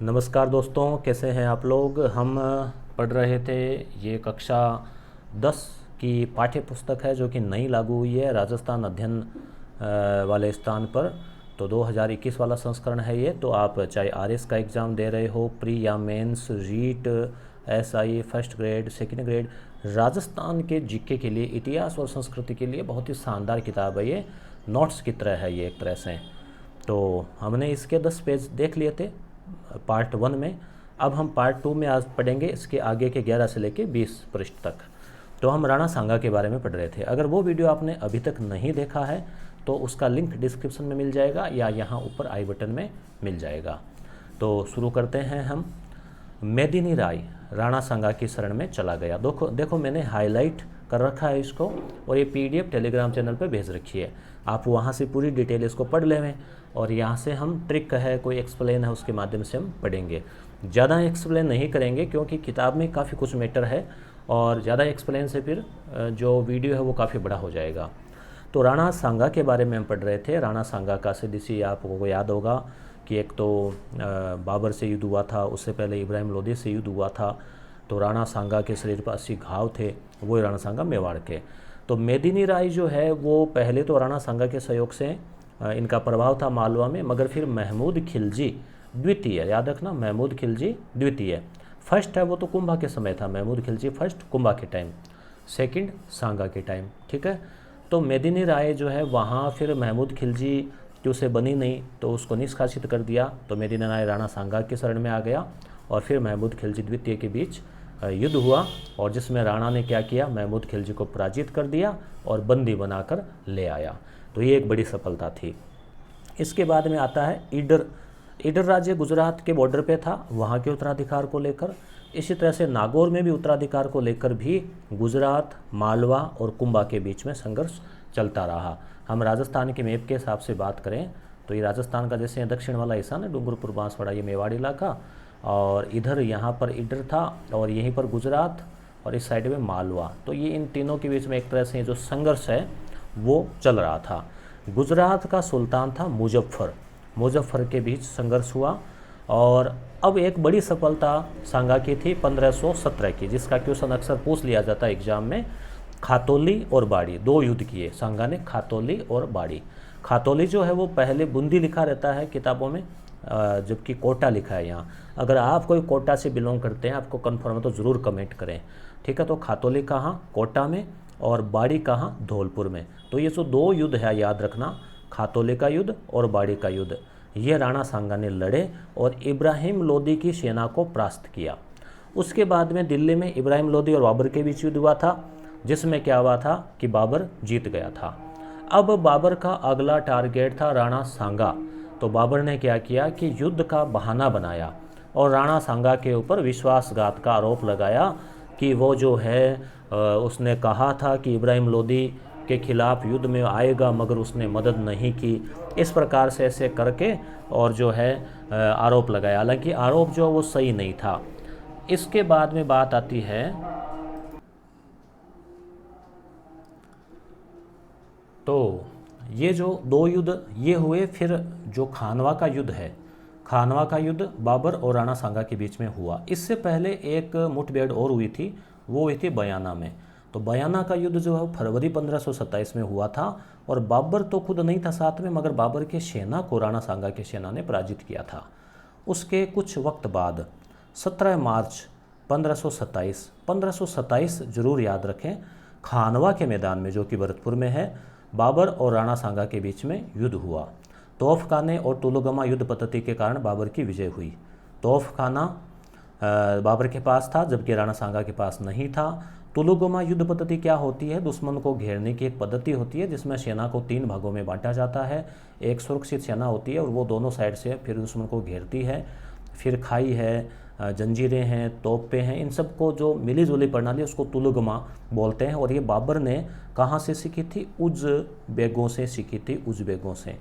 नमस्कार दोस्तों, कैसे हैं आप लोग। हम पढ़ रहे थे ये कक्षा 10 की पाठ्य पुस्तक है जो कि नई लागू हुई है राजस्थान अध्ययन वाले स्थान पर। तो 2021 वाला संस्करण है ये। तो आप चाहे आरएस का एग्ज़ाम दे रहे हो, प्री या mains, REET, SI, first grade, second grade, Rajasthan के जीके के लिए, इतिहास और संस्कृति के लिए बहुत ही शानदार किताब है ये। नोट्स की तरह है ये एक तरह से। तो हमने इसके 10 पेज देख लिए थे पार्ट 1 में। अब हम पार्ट 2 में आज पढ़ेंगे इसके आगे के 11 से लेके 20 पृष्ठ तक। तो हम राणा सांगा के बारे में पढ़ रहे थे। अगर वो वीडियो आपने अभी तक नहीं देखा है तो उसका लिंक डिस्क्रिप्शन में मिल जाएगा या यहाँ ऊपर आई बटन में मिल जाएगा। तो शुरू करते हैं हम। मेदिनी राय राणा सांगा की शरण में चला गया। देखो मैंने हाईलाइट कर रखा है इसको, और ये पीडीएफ टेलीग्राम चैनल पे भेज रखी है। आप वहाँ से पूरी डिटेल इसको पढ़ लें, और यहाँ से हम ट्रिक है, कोई एक्सप्लेन है, उसके माध्यम से हम पढ़ेंगे। ज़्यादा एक्सप्लेन नहीं करेंगे क्योंकि किताब में काफ़ी कुछ मैटर है, और ज़्यादा एक्सप्लेन से फिर जो वीडियो है वो काफ़ी बड़ा हो जाएगा। तो राणा सांगा के बारे में हम पढ़ रहे थे। राणा सांगा का सिद्धिसी आपको याद होगा कि एक तो बाबर से युद्ध हुआ था, उससे पहले इब्राहिम लोदी से युद्ध हुआ था। तो राणा सांगा के शरीर पर 80 घाव थे, वो राणा सांगा मेवाड़ के। तो मेदिनी राय जो है वो पहले तो राणा सांगा के सहयोग से इनका प्रभाव था मालवा में, मगर फिर महमूद खिलजी द्वितीय, याद रखना, महमूद खिलजी द्वितीय। फर्स्ट है वो तो कुंभा के समय था, महमूद खिलजी फर्स्ट कुंभा के टाइम, सेकंड सांगा के टाइम, ठीक है। तो मेदिनी राय जो है वहाँ फिर महमूद खिलजी जो उसे बनी नहीं तो उसको निष्कासित कर दिया। तो मेदिनी राय राणा सांगा के शरण में आ गया, और फिर महमूद खिलजी द्वितीय के बीच युद्ध हुआ, और जिसमें राणा ने क्या किया, महमूद खिलजी को पराजित कर दिया और बंदी बनाकर ले आया। तो ये एक बड़ी सफलता थी। इसके बाद में आता है ईडर। ईडर राज्य गुजरात के बॉर्डर पे था, वहाँ के उत्तराधिकार को लेकर। इसी तरह से नागौर में भी उत्तराधिकार को लेकर भी गुजरात, मालवा और कुंभा के बीच में संघर्ष चलता रहा। हम राजस्थान के मैप के हिसाब से बात करें तो ये राजस्थान का जैसे दक्षिण वाला हिस्सा ना, डूंगरपुर, बांसवाड़ा, ये मेवाड़ इलाका, और इधर यहाँ पर ईडर था, और यहीं पर गुजरात, और इस साइड में मालवा। तो ये इन तीनों के बीच में एक तरह से जो संघर्ष है वो चल रहा था। गुजरात का सुल्तान था मुजफ्फर के बीच संघर्ष हुआ। और अब एक बड़ी सफलता सांगा की थी 1517 की, जिसका क्वेश्चन अक्सर पूछ लिया जाता है एग्जाम में। खातौली और बाड़ी, 2 युद्ध किए सांगा ने, खातौली और बाड़ी। खातौली जो है वो पहले बूंदी लिखा रहता है किताबों में, जबकि कोटा लिखा है यहाँ। अगर आप कोई कोटा से बिलोंग करते हैं, आपको कन्फर्म है तो ज़रूर कमेंट करें, ठीक है। तो खातौली कहाँ, कोटा में, और बाड़ी कहाँ, धौलपुर में। तो ये जो 2 युद्ध है याद रखना, खातौली का युद्ध और बाड़ी का युद्ध, ये राणा सांगा ने लड़े और इब्राहिम लोदी की सेना को परास्त किया। उसके बाद में दिल्ली में इब्राहिम लोदी और बाबर के बीच युद्ध हुआ था, जिसमें क्या हुआ था कि बाबर जीत गया था। अब बाबर का अगला टारगेट था राणा सांगा। तो बाबर ने क्या किया कि युद्ध का बहाना बनाया और राणा सांगा के ऊपर विश्वासघात का आरोप लगाया कि वो जो है उसने कहा था कि इब्राहिम लोदी के खिलाफ युद्ध में आएगा, मगर उसने मदद नहीं की। इस प्रकार से ऐसे करके और जो है आरोप लगाया। हालांकि आरोप जो वो सही नहीं था। इसके बाद में बात आती है, तो ये जो 2 युद्ध ये हुए। फिर जो खानवा का युद्ध है, खानवा का युद्ध बाबर और राणा सांगा के बीच में हुआ। इससे पहले एक मुठभेड़ और हुई थी, वो हुई थी बयाना में। तो बयाना का युद्ध जो है फरवरी 1527 में हुआ था, और बाबर तो खुद नहीं था साथ में, मगर बाबर के सेना को राणा सांगा की सेना ने पराजित किया था। उसके कुछ वक्त बाद 17 मार्च 1527 जरूर याद रखें, खानवा के मैदान में जो कि भरतपुर में है, बाबर और राणा सांगा के बीच में युद्ध हुआ। तोफखाने और तुलगमा युद्ध पद्धति के कारण बाबर की विजय हुई। तोफखाना बाबर के पास था, जबकि राणा सांगा के पास नहीं था। तुलगमा युद्ध पद्धति क्या होती है, दुश्मन को घेरने की एक पद्धति होती है, जिसमें सेना को 3 भागों में बांटा जाता है। एक सुरक्षित सेना होती है और वो दोनों साइड से फिर दुश्मन को घेरती है। फिर खाई है, जंजीरें हैं, तोपें हैं, इन सब को जो मिली जुली प्रणाली उसको तुलगमा बोलते हैं। और ये बाबर ने कहाँ से सीखी थी, उज़्बेकों से सीखी थी, उज़्बेकों से।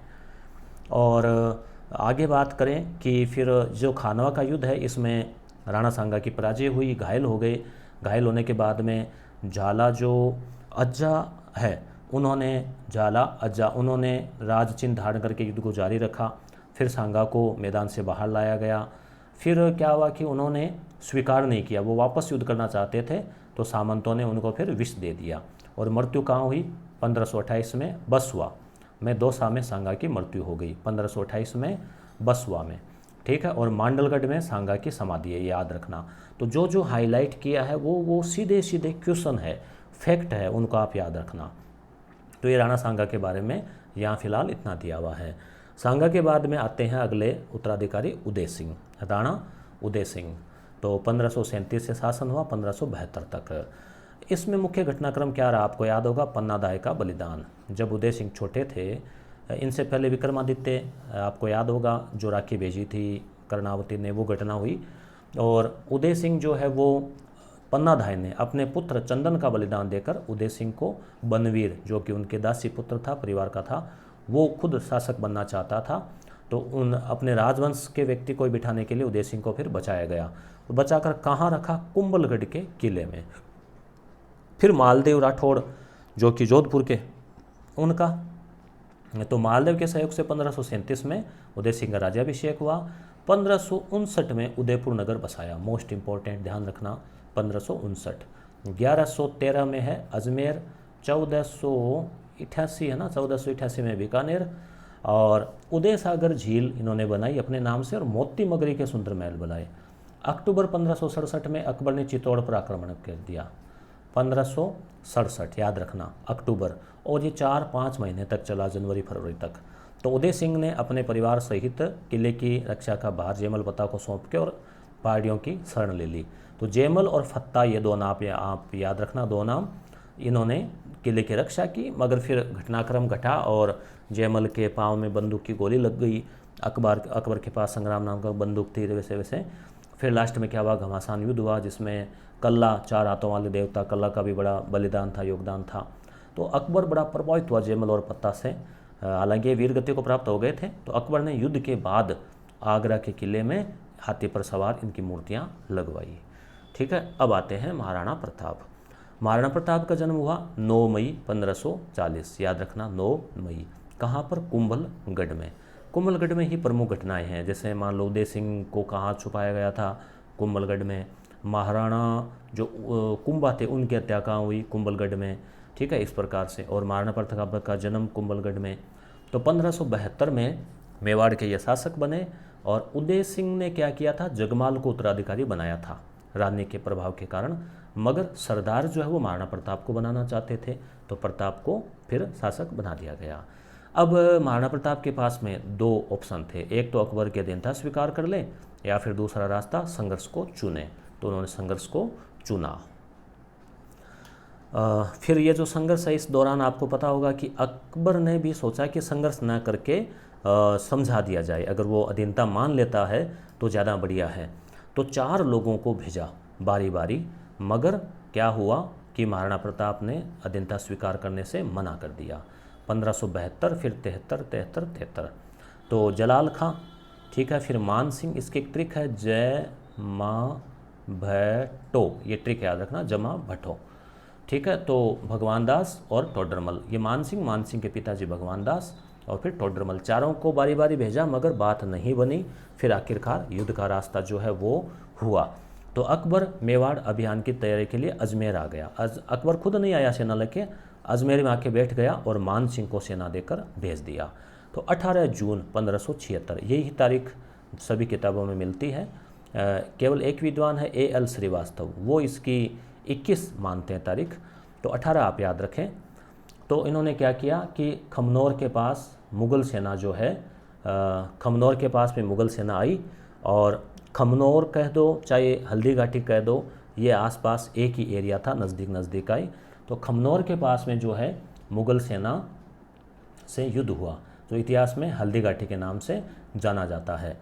और आगे बात करें कि फिर जो खानवा का युद्ध है, इसमें राणा सांगा की पराजय हुई, घायल हो गए। घायल होने के बाद में झाला जो अज्जा है, उन्होंने राज चिन्ह धारण करके युद्ध को जारी रखा। फिर सांगा को मैदान से बाहर लाया गया। फिर क्या हुआ कि उन्होंने स्वीकार नहीं किया, वो वापस युद्ध करना चाहते थे, तो सामंतों ने उनको फिर विष दे दिया और मृत्यु कहाँ हुई? 1528 में बसवा में, दोसा में सांगा की मृत्यु हो गई 1528 में बसवा में, ठीक है। और मांडलगढ़ में सांगा की समाधि है, याद रखना। तो जो जो हाईलाइट किया है वो सीधे सीधे क्वेश्चन है, फैक्ट है, उनको आप याद रखना। तो ये राणा सांगा के बारे में यहाँ फिलहाल इतना दिया हुआ है। सांगा के बाद में आते हैं अगले उत्तराधिकारी उदय सिंह, राणा उदय सिंह। तो 1537 से शासन हुआ 1572 तक। इसमें मुख्य घटनाक्रम क्या रहा? आपको याद होगा, पन्नादाय का बलिदान। जब उदय सिंह छोटे थे, इनसे पहले विक्रमादित्य, आपको याद होगा, जो राखी भेजी थी कर्णावती ने, वो घटना हुई। और उदय सिंह जो है वो, पन्नाधाय ने अपने पुत्र चंदन का बलिदान देकर उदय सिंह को बनवीर, जो कि उनके दासी पुत्र था, परिवार का था, वो खुद शासक बनना चाहता था। तो उन अपने राजवंश के व्यक्ति को बिठाने के लिए उदय सिंह को फिर बचाया गया। बचाकर कहाँ रखा? कुंभलगढ़ के किले में। फिर मालदेव राठौड़ जो कि जोधपुर के, उनका, तो मालदेव के सहयोग से 1537 में उदय सिंह का राज्याभिषेक हुआ। 1559 में उदयपुर नगर बसाया, मोस्ट इंपॉर्टेंट ध्यान रखना, 1559। 1113 में है अजमेर, 1488 है ना, 1488 में बीकानेर, और उदय सागर झील इन्होंने बनाई अपने नाम से, और मोती मगरी के सुंदर महल बनाए। अक्टूबर 1567 में अकबर ने चित्तौड़ पर आक्रमण कर दिया, 1567 याद रखना, अक्टूबर, और ये 4-5 महीने तक चला, जनवरी फरवरी तक। तो उदय सिंह ने अपने परिवार सहित किले की रक्षा का भार जयमल फत्ता को सौंप के और पहाड़ियों की शरण ले ली। तो जयमल और फत्ता, ये दो नाम आप याद रखना, दो नाम, इन्होंने किले की रक्षा की। मगर फिर घटनाक्रम घटा और जयमल के पाँव में बंदूक की गोली लग गई। अकबर के पास संग्राम नाम का बंदूक थी, वैसे वैसे फिर लास्ट में क्या हुआ? घमासान युद्ध हुआ, जिसमें कल्ला, 4 हाथों वाले देवता कल्ला का भी बड़ा बलिदान था, योगदान था। तो अकबर बड़ा प्रभावित हुआ जयमल और फत्ता से। हालांकि वीर गति को प्राप्त हो गए थे। तो अकबर ने युद्ध के बाद आगरा के किले में हाथी पर सवार इनकी मूर्तियां लगवाई, ठीक है। अब आते हैं महाराणा प्रताप। महाराणा प्रताप का जन्म हुआ 9 मई 1540, याद रखना, 9 मई। कहाँ पर? कुंभलगढ़ में। कुंभलगढ़ में ही प्रमुख घटनाएं हैं, जैसे मान लो उदय सिंह को कहाँ छुपाया गया था? कुंभलगढ़ में। महाराणा जो कुंभा थे, उनकी हत्या कहाँ हुई? कुंभलगढ़ में, ठीक है, इस प्रकार से। और महाराणा प्रताप का जन्म कुंभलगढ़ में। तो 1572 में मेवाड़ के ये शासक बने, और उदय सिंह ने क्या किया था? जगमाल को उत्तराधिकारी बनाया था रानी के प्रभाव के कारण। मगर सरदार जो है वो महाराणा प्रताप को बनाना चाहते थे, तो प्रताप को फिर शासक बना दिया गया। अब महाराणा प्रताप के पास में 2 ऑप्शन थे, एक तो अकबर के अधीनता स्वीकार कर ले, या फिर दूसरा रास्ता संघर्ष को चुने। तो उन्होंने संघर्ष को चुना। फिर ये जो संघर्ष है, इस दौरान आपको पता होगा कि अकबर ने भी सोचा कि संघर्ष ना करके समझा दिया जाए, अगर वो अधीनता मान लेता है तो ज़्यादा बढ़िया है। तो 4 लोगों को भेजा बारी बारी, मगर क्या हुआ कि महाराणा प्रताप ने अधीनता स्वीकार करने से मना कर दिया। 1572, फिर 73। तो जलाल खां, ठीक है, फिर मान सिंह, इसकी एक ट्रिक है, जय माँ भट्टो, ये ट्रिक याद रखना, जमा भट्टो, ठीक है। तो भगवान दास और टोडरमल, ये मान सिंह के पिताजी भगवान दास और फिर टोडरमल, चारों को बारी बारी भेजा, मगर बात नहीं बनी। फिर आखिरकार युद्ध का रास्ता जो है वो हुआ। तो अकबर मेवाड़ अभियान की तैयारी के लिए अजमेर आ गया। अकबर खुद नहीं आया सेना लेके, अजमेर में आके बैठ गया और मान सिंह को सेना देकर भेज दिया। तो 18 जून 1576, यही तारीख सभी किताबों में मिलती है। केवल एक विद्वान है A.L. श्रीवास्तव, वो इसकी 21 मानते हैं तारीख, तो 18 आप याद रखें। तो इन्होंने क्या किया कि खमनौर के पास मुग़ल सेना जो है, खमनौर के पास में मुग़ल सेना आई, और खमनौर कह दो चाहे हल्दी घाटी कह दो, ये आसपास एक ही एरिया था, नज़दीक आई। तो खमनौर के पास में जो है मुग़ल सेना से युद्ध हुआ, जो इतिहास में हल्दी घाटी के नाम से जाना जाता है।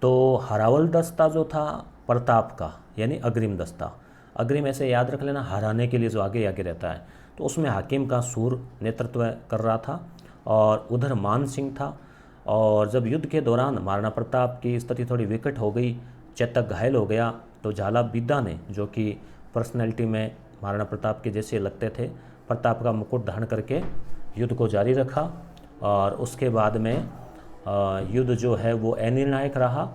तो हरावल दस्ता जो था प्रताप का, यानी अग्रिम दस्ता, अग्रिम ऐसे याद रख लेना, हराने के लिए जो आगे आगे रहता है, तो उसमें हाकिम का सूर नेतृत्व कर रहा था, और उधर मान सिंह था। और जब युद्ध के दौरान महाराणा प्रताप की स्थिति थोड़ी विकट हो गई, चेतक घायल हो गया, तो झाला बिद्दा ने, जो कि पर्सनैलिटी में महाराणा प्रताप के जैसे लगते थे, प्रताप का मुकुट धारण करके युद्ध को जारी रखा। और उसके बाद में युद्ध जो है वो अनिर्णायक रहा।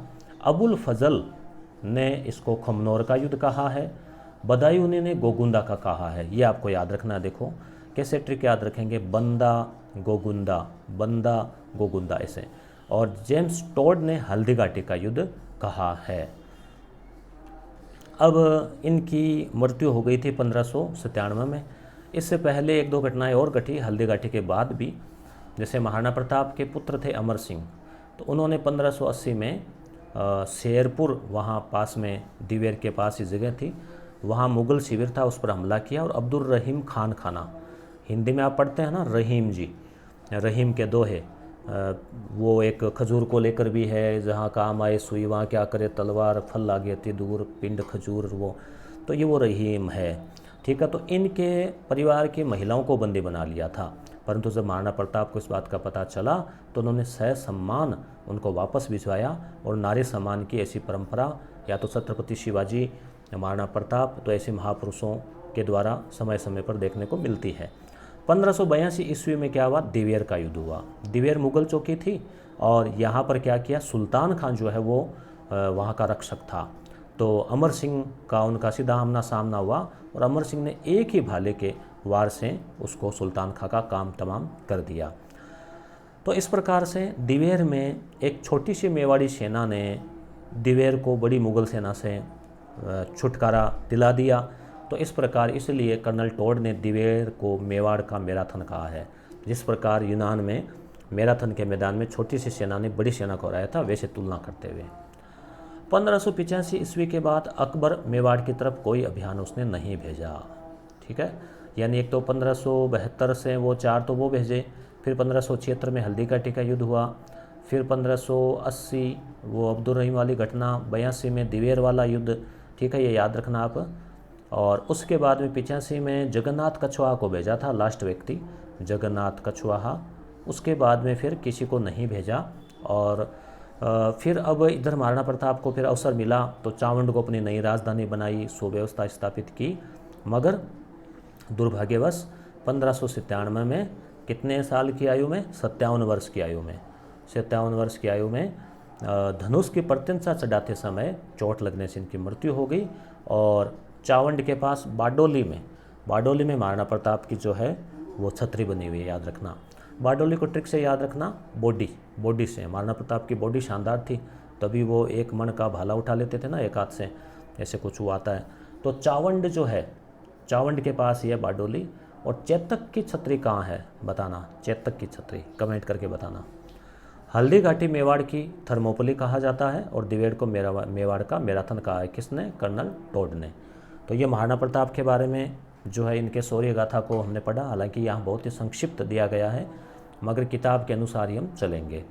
अबुल फजल ने इसको खमनोर का युद्ध कहा है, बदायूनी ने गोगुंदा का कहा है। ये आपको याद रखना है। देखो कैसे ट्रिक याद रखेंगे, बंदा गोगुंदा ऐसे। और जेम्स टोड ने हल्दी घाटी का युद्ध कहा है। अब इनकी मृत्यु हो गई थी 1597 में। इससे पहले एक दो घटनाएं और घटी हल्दी घाटी के बाद भी। जैसे महाराणा प्रताप के पुत्र थे अमर सिंह, तो उन्होंने 1580 में शेरपुर, वहाँ पास में दिवेर के पास ही जगह थी, वहाँ मुग़ल शिविर था, उस पर हमला किया और अब्दुल रहीम खान खाना, हिंदी में आप पढ़ते हैं ना रहीम जी, रहीम के दोहे, वो एक खजूर को लेकर भी है, जहाँ काम आए सुई वहाँ क्या करे तलवार, फल लागे अति दूर पिंड खजूर, वो तो ये वो रहीम है। ठीक है, तो इनके परिवार की महिलाओं को बंदी बना लिया था, परंतु जब महाराणा प्रताप को इस बात का पता चला तो उन्होंने ससम्मान उनको वापस भिजवाया। और नारी सम्मान की ऐसी परंपरा या तो छत्रपति शिवाजी, महाराणा प्रताप, तो ऐसे महापुरुषों के द्वारा समय समय पर देखने को मिलती है। 1582 ईस्वी में क्या हुआ, दिवेर का युद्ध हुआ। दिवेर मुगल चौकी थी और यहाँ पर क्या किया, सुल्तान खान जो है वो वहाँ का रक्षक था। तो अमर सिंह का उनका सीधा आमना सामना हुआ और अमर सिंह ने एक ही भाले के वार से उसको सुल्तान खां का काम तमाम कर दिया। तो इस प्रकार से दिवेर में एक छोटी सी मेवाड़ी सेना ने दिवेर को बड़ी मुगल सेना से छुटकारा दिला दिया। तो इस प्रकार इसलिए कर्नल टोड ने दिवेर को मेवाड़ का मैराथन कहा है। जिस प्रकार यूनान में मैराथन के मैदान में छोटी सी सेना ने बड़ी सेना को हराया था, वैसे तुलना करते हुए 1585 ईस्वी के बाद अकबर मेवाड़ की तरफ कोई अभियान उसने नहीं भेजा। ठीक है, यानी एक तो 1572 से वो 4 तो वो भेजे, फिर 1576 में हल्दी घाटी का युद्ध हुआ, फिर 1580 वो अब्दुल रहीम वाली घटना, 82 में दिवेर वाला युद्ध। ठीक है, ये याद रखना आप। और उसके बाद में 85 में जगन्नाथ कछवाहा को भेजा था, लास्ट व्यक्ति जगन्नाथ कछवाहा। उसके बाद में फिर किसी को नहीं भेजा। और फिर अब इधर महाराणा प्रताप को फिर अवसर मिला तो चावंड को अपनी नई राजधानी बनाई, सुव्यवस्था स्थापित की। मगर दुर्भाग्यवश 1597 में कितने साल की आयु में, 57 वर्ष की आयु में, 57 वर्ष की आयु में धनुष की प्रत्यंचा चढ़ाते समय चोट लगने से इनकी मृत्यु हो गई। और चावंड के पास बारडोली में महाराणा प्रताप की जो है वो छतरी बनी हुई है, याद रखना। बारडोली को ट्रिक से याद रखना, बॉडी से महाराणा प्रताप की बॉडी शानदार थी, तभी वो एक मण का भाला उठा लेते थे ना एक हाथ से, ऐसे कुछ हुआ आता है। तो चावंड जो है, चावंड के पास ही है बारडोली। और चेतक की छतरी कहाँ है बताना, चेतक की छतरी कमेंट करके बताना। हल्दी घाटी मेवाड़ की थर्मोपली कहा जाता है और दिवेर को मेवाड़ का मैराथन कहा है। किसने, कर्नल टोड ने। तो ये महाराणा प्रताप के बारे में जो है इनके शौर्य गाथा को हमने पढ़ा, हालांकि यहाँ बहुत ही संक्षिप्त दिया गया है, मगर किताब के अनुसार ही हम चलेंगे।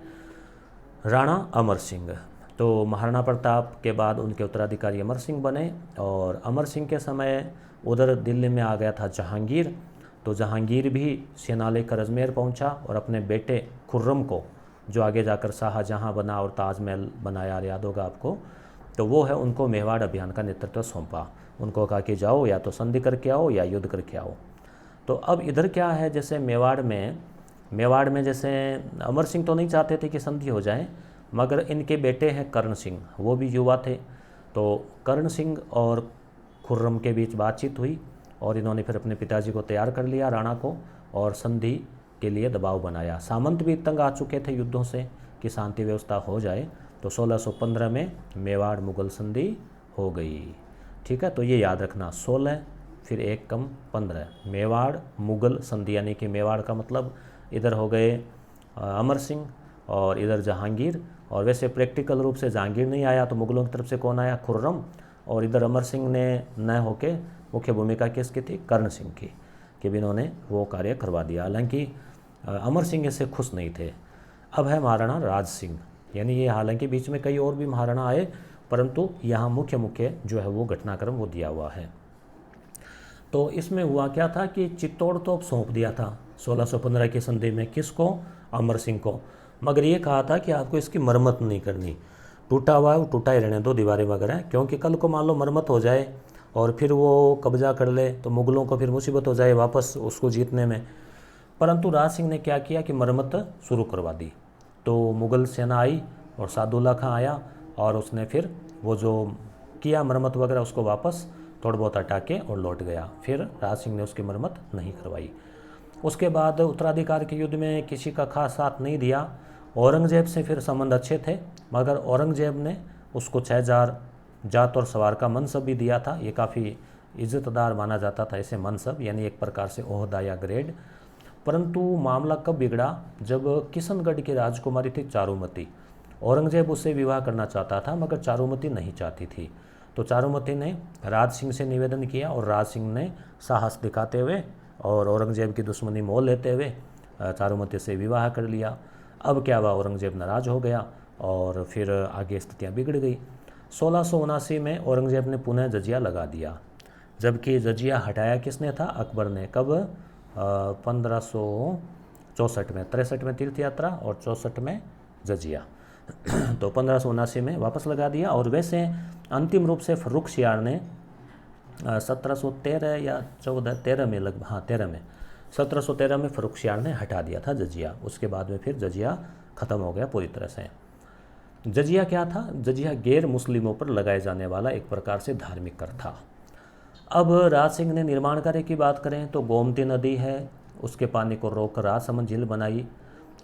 राणा अमर सिंह, तो महाराणा प्रताप के बाद उनके उत्तराधिकारी अमर सिंह बने। और अमर सिंह के समय उधर दिल्ली में आ गया था जहांगीर। तो जहांगीर भी सेना लेकर अजमेर पहुंचा और अपने बेटे खुर्रम को, जो आगे जाकर शाहजहां बना और ताजमहल बनाया, याद होगा आपको, तो वो है उनको मेवाड़ अभियान का नेतृत्व सौंपा। उनको कहा कि जाओ या तो संधि करके आओ या युद्ध करके आओ। तो अब इधर क्या है, जैसे मेवाड़ में जैसे अमर सिंह तो नहीं चाहते थे कि संधि हो जाए, मगर इनके बेटे हैं कर्ण सिंह, वो भी युवा थे। तो कर्ण सिंह और खुर्रम के बीच बातचीत हुई और इन्होंने फिर अपने पिताजी को तैयार कर लिया, राणा को, और संधि के लिए दबाव बनाया। सामंत भी तंग आ चुके थे युद्धों से कि शांति व्यवस्था हो जाए। तो 1615 में मेवाड़ मुगल संधि हो गई। ठीक है, तो ये याद रखना, 16 फिर 1 कम 15 मेवाड़ मुगल संधि, यानी कि मेवाड़ का मतलब इधर हो गए अमर सिंह और इधर जहांगीर। और वैसे प्रैक्टिकल रूप से जहांगीर नहीं आया तो मुगलों की तरफ से कौन आया, खुर्रम। और इधर अमर सिंह ने न होके मुख्य भूमिका किसकी थी, कर्ण सिंह की, कि भी इन्होंने वो कार्य करवा दिया। हालांकि अमर सिंह इससे खुश नहीं थे। अब है महाराणा राज सिंह, यानी ये हालांकि बीच में कई और भी महाराणा आए, परंतु यहाँ मुख्य जो है वो घटनाक्रम वो दिया हुआ है। तो इसमें हुआ क्या था कि चित्तौड़ तो सौंप दिया था 1615 की संधि में, किसको, अमर सिंह को, मगर ये कहा था कि आपको इसकी मरम्मत नहीं करनी, टूटा हुआ है वो टूटा ही रहने दो, दीवारें वगैरह, क्योंकि कल को मान लो मरम्मत हो जाए और फिर वो कब्जा कर ले तो मुगलों को फिर मुसीबत हो जाए वापस उसको जीतने में। परंतु राज सिंह ने क्या किया कि मरम्मत शुरू करवा दी। तो मुगल सेना आई और सादुल्ला खां आया और उसने फिर वो जो किया मरम्मत वगैरह, उसको वापस थोड़ा बहुत हटा के और लौट गया। फिर राज सिंह ने उसकी मरम्मत नहीं करवाई। उसके बाद उत्तराधिकार के युद्ध में किसी का खास साथ नहीं दिया। औरंगजेब से फिर संबंध अच्छे थे, मगर औरंगजेब ने उसको 6000 जात और सवार का मनसब भी दिया था। ये काफ़ी इज्जतदार माना जाता था ऐसे मनसब, यानी एक प्रकार से ओहदा या ग्रेड। परंतु मामला कब बिगड़ा, जब किशनगढ़ की राजकुमारी थी चारुमती, औरंगजेब उससे विवाह करना चाहता था मगर चारुमती नहीं चाहती थी। तो चारुमती ने राज सिंह से निवेदन किया और राज सिंह ने साहस दिखाते हुए और औरंगजेब की दुश्मनी मोल लेते हुए चारुमती से विवाह कर लिया। अब क्या हुआ, औरंगजेब नाराज हो गया और फिर आगे स्थितियाँ बिगड़ गई। 1679 में औरंगजेब ने पुनः जजिया लगा दिया, जबकि जजिया हटाया किसने था, अकबर ने। कब, 1564 में। 63 में तीर्थ यात्रा और 64 में जजिया। तो 1579 में वापस लगा दिया। और वैसे अंतिम रूप से फर्रुखसियार ने 1713 या 13 में, लगभग हाँ 13 में, 1713 में फर्रुखसियार ने हटा दिया था जजिया। उसके बाद में फिर जजिया ख़त्म हो गया पूरी तरह से। जजिया क्या था, जजिया गैर मुस्लिमों पर लगाए जाने वाला एक प्रकार से धार्मिक कर था। अब राज सिंह ने निर्माण कार्य की बात करें तो गोमती नदी है, उसके पानी को रोककर राजसमंद झील बनाई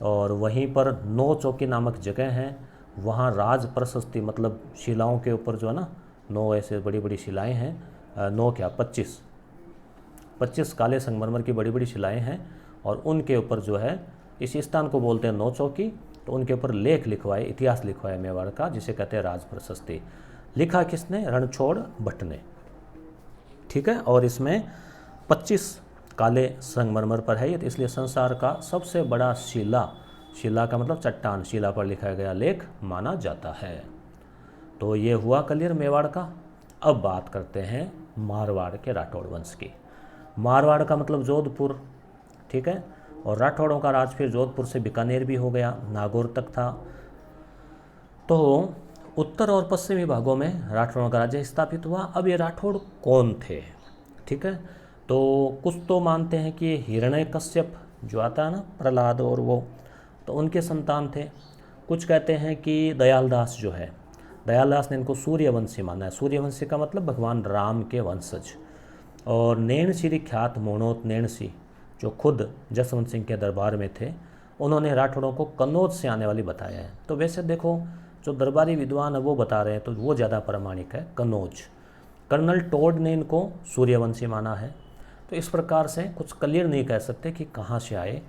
और वहीं पर 9 चौकी नामक जगह हैं, वहाँ राज प्रशस्ति मतलब शिलाओं के ऊपर जो है ना 9 ऐसे बड़ी बड़ी शिलाएं हैं, 9 क्या 25 काले संगमरमर की बड़ी बड़ी शिलाएं हैं और उनके ऊपर जो है इस स्थान को बोलते हैं 9 चौकी। तो उनके ऊपर लेख लिखवाए, इतिहास लिखवाए मेवाड़ का, जिसे कहते हैं राज प्रशस्ति। लिखा किसने, रणछोड़ भट्ट ने, ठीक है। और इसमें 25 काले संगमरमर पर है ये, तो इसलिए संसार का सबसे बड़ा शिला का मतलब चट्टान, शिला पर लिखा गया लेख माना जाता है। तो ये हुआ क्लियर मेवाड़ का। अब बात करते हैं मारवाड़ के राठौड़ वंश की। मारवाड़ का मतलब जोधपुर, ठीक है। और राठौड़ों का राज फिर जोधपुर से बीकानेर भी हो गया, नागौर तक था। तो उत्तर और पश्चिमी भागों में राठौड़ों का राज्य स्थापित हुआ। अब ये राठौड़ कौन थे, ठीक है। तो कुछ तो मानते हैं कि हिरण्यकश्यप जो आता है ना, प्रहलाद और वो, तो उनके संतान थे। कुछ कहते हैं कि दयालदास जो है, दयालदास ने इनको सूर्यवंशी माना है। सूर्यवंशी का मतलब भगवान राम के वंशज। और नैणसी ख्यात मोहनोत नैणसी जो खुद जसवंत सिंह के दरबार में थे, उन्होंने राठौड़ों को कन्नौज से आने वाली बताया है। तो वैसे देखो जो दरबारी विद्वान है वो बता रहे हैं तो वो ज़्यादा प्रामाणिक है, कन्नौज। कर्नल टोड ने इनको सूर्यवंशी माना है। तो इस प्रकार से कुछ क्लियर नहीं कह सकते कि कहाँ से आए।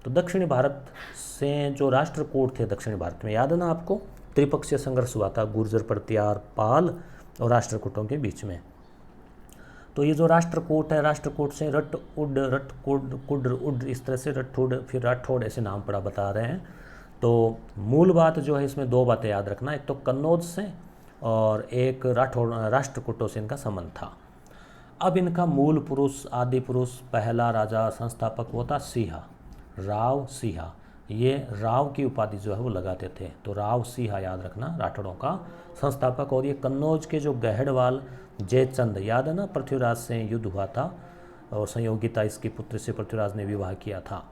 तो दक्षिणी भारत से जो राष्ट्रकूट थे दक्षिणी भारत में, याद है ना आपको, त्रिपक्षीय संघर्ष हुआ था गुर्जर, परतियार, पाल और राष्ट्रकूटों के बीच में। तो ये जो राष्ट्रकूट है, राष्ट्रकूट से रट उड, रट कुड, कुड्र उड, इस तरह से रठुड फिर राठौड़ ऐसे नाम पड़ा बता रहे हैं। तो मूल बात जो है इसमें 2 बातें याद रखना, एक तो कन्नौज से और एक राठौड़ राष्ट्रकूटों से इनका संबंध था। अब इनका मूल पुरुष, आदि पुरुष, पहला राजा संस्थापक वो था सिंहा, राव सिंहा। ये राव की उपाधि जो है वो लगाते थे, तो राव सिंहा याद रखना राठौड़ों का संस्थापक। और ये कन्नौज के जो गहड़वाल जयचंद, याद है ना, पृथ्वीराज से युद्ध हुआ था और संयोगिता इसकी पुत्र से पृथ्वीराज ने विवाह किया था।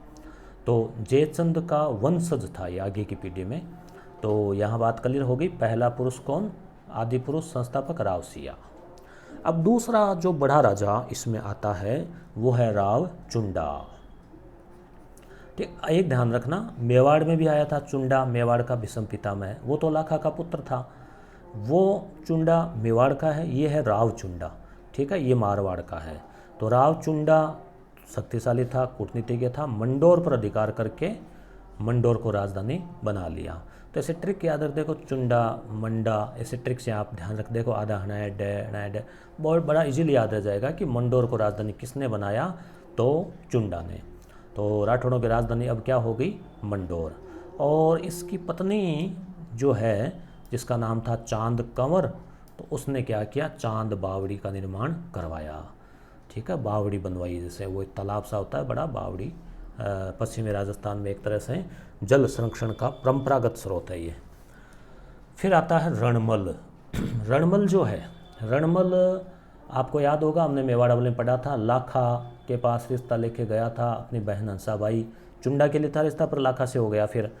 तो जयचंद का वंशज था ये आगे की पीढ़ी में। तो यहाँ बात क्लियर हो गई, पहला पुरुष कौन, आदि पुरुष संस्थापक राव सिंहा। अब दूसरा जो बड़ा राजा इसमें आता है वो है राव चुंडा, ठीक। एक ध्यान रखना, मेवाड़ में भी आया था चुंडा, मेवाड़ का भीष्म पितामह, वो तो लाखा का पुत्र था। वो चुंडा मेवाड़ का है, ये है राव चुंडा, ठीक है, ये मारवाड़ का है। तो राव चुंडा शक्तिशाली था, कूटनीतिज्ञ था, मंडोर पर अधिकार करके मंडोर को राजधानी बना लिया। तो ऐसे ट्रिक याद रख देखो, चुंडा, मंडा, ऐसे ट्रिक से आप ध्यान रख देखो, आधा हनाय डे, बहुत बड़ा इजीली याद रह जाएगा कि मंडोर को राजधानी किसने बनाया, तो चुंडा ने। तो राठौड़ों की राजधानी अब क्या हो गई, मंडोर। और इसकी पत्नी जो है जिसका नाम था चांद कंवर, तो उसने क्या किया, चांद बावड़ी का निर्माण करवाया, ठीक है, बावड़ी बनवाई। जैसे वो एक तालाब सा होता है बड़ा, बावड़ी पश्चिमी राजस्थान में एक तरह से जल संरक्षण का परंपरागत स्रोत है ये। फिर आता है रणमल। रणमल जो है, रणमल आपको याद होगा, हमने मेवाड़ वाले में पढ़ा था, लाखा के पास रिश्ता लेके गया था अपनी बहन हंसाबाई। चुंडा के लिए था रिश्ता पर लाखा से हो गया फिर।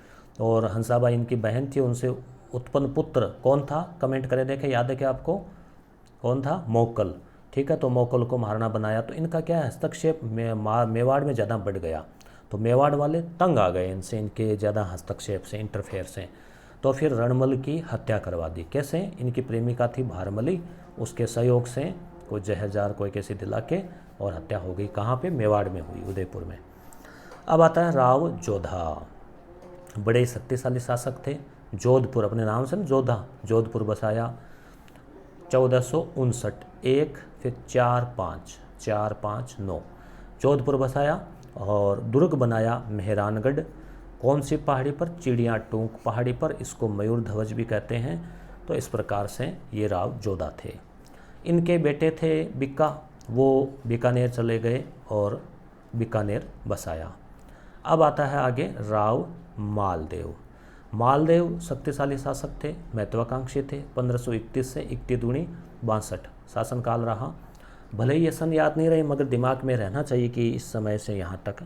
और हंसाबाई इनकी बहन थी, उनसे उत्पन्न पुत्र कौन था, कमेंट करें देखें, याद है क्या आपको, कौन था? मोकल। ठीक है, तो मोकल को महाराणा बनाया। तो इनका क्या है, हस्तक्षेप मेवाड़ में ज़्यादा बढ़ गया। तो मेवाड़ वाले तंग आ गए इनसे, इनके ज़्यादा हस्तक्षेप से, इंटरफेयर से। तो फिर रणमल की हत्या करवा दी। कैसे? इनकी प्रेमिका थी भारमली, उसके सहयोग से कोई जहर जार कोई कैसी दिला के और हत्या हो गई। कहाँ पे? मेवाड़ में हुई, उदयपुर में। अब आता है राव जोधा। बड़े ही शक्तिशाली शासक थे। जोधपुर, अपने नाम से ना जोधा, जोधपुर बसाया 1459। एक, फिर 4-5-9 जोधपुर बसाया। और दुर्ग बनाया मेहरानगढ़। कौन सी पहाड़ी पर? चिड़िया टूंक पहाड़ी पर। इसको मयूर ध्वज भी कहते हैं। तो इस प्रकार से ये राव जोधा थे। इनके बेटे थे बिक्का, वो बीकानेर चले गए और बीकानेर बसाया। अब आता है आगे राव मालदेव। मालदेव शक्तिशाली शासक थे, महत्वाकांक्षी थे। 1531 से 61-62 शासनकाल रहा। भले ही ये सन याद नहीं रहे, मगर दिमाग में रहना चाहिए कि इस समय से यहाँ तक।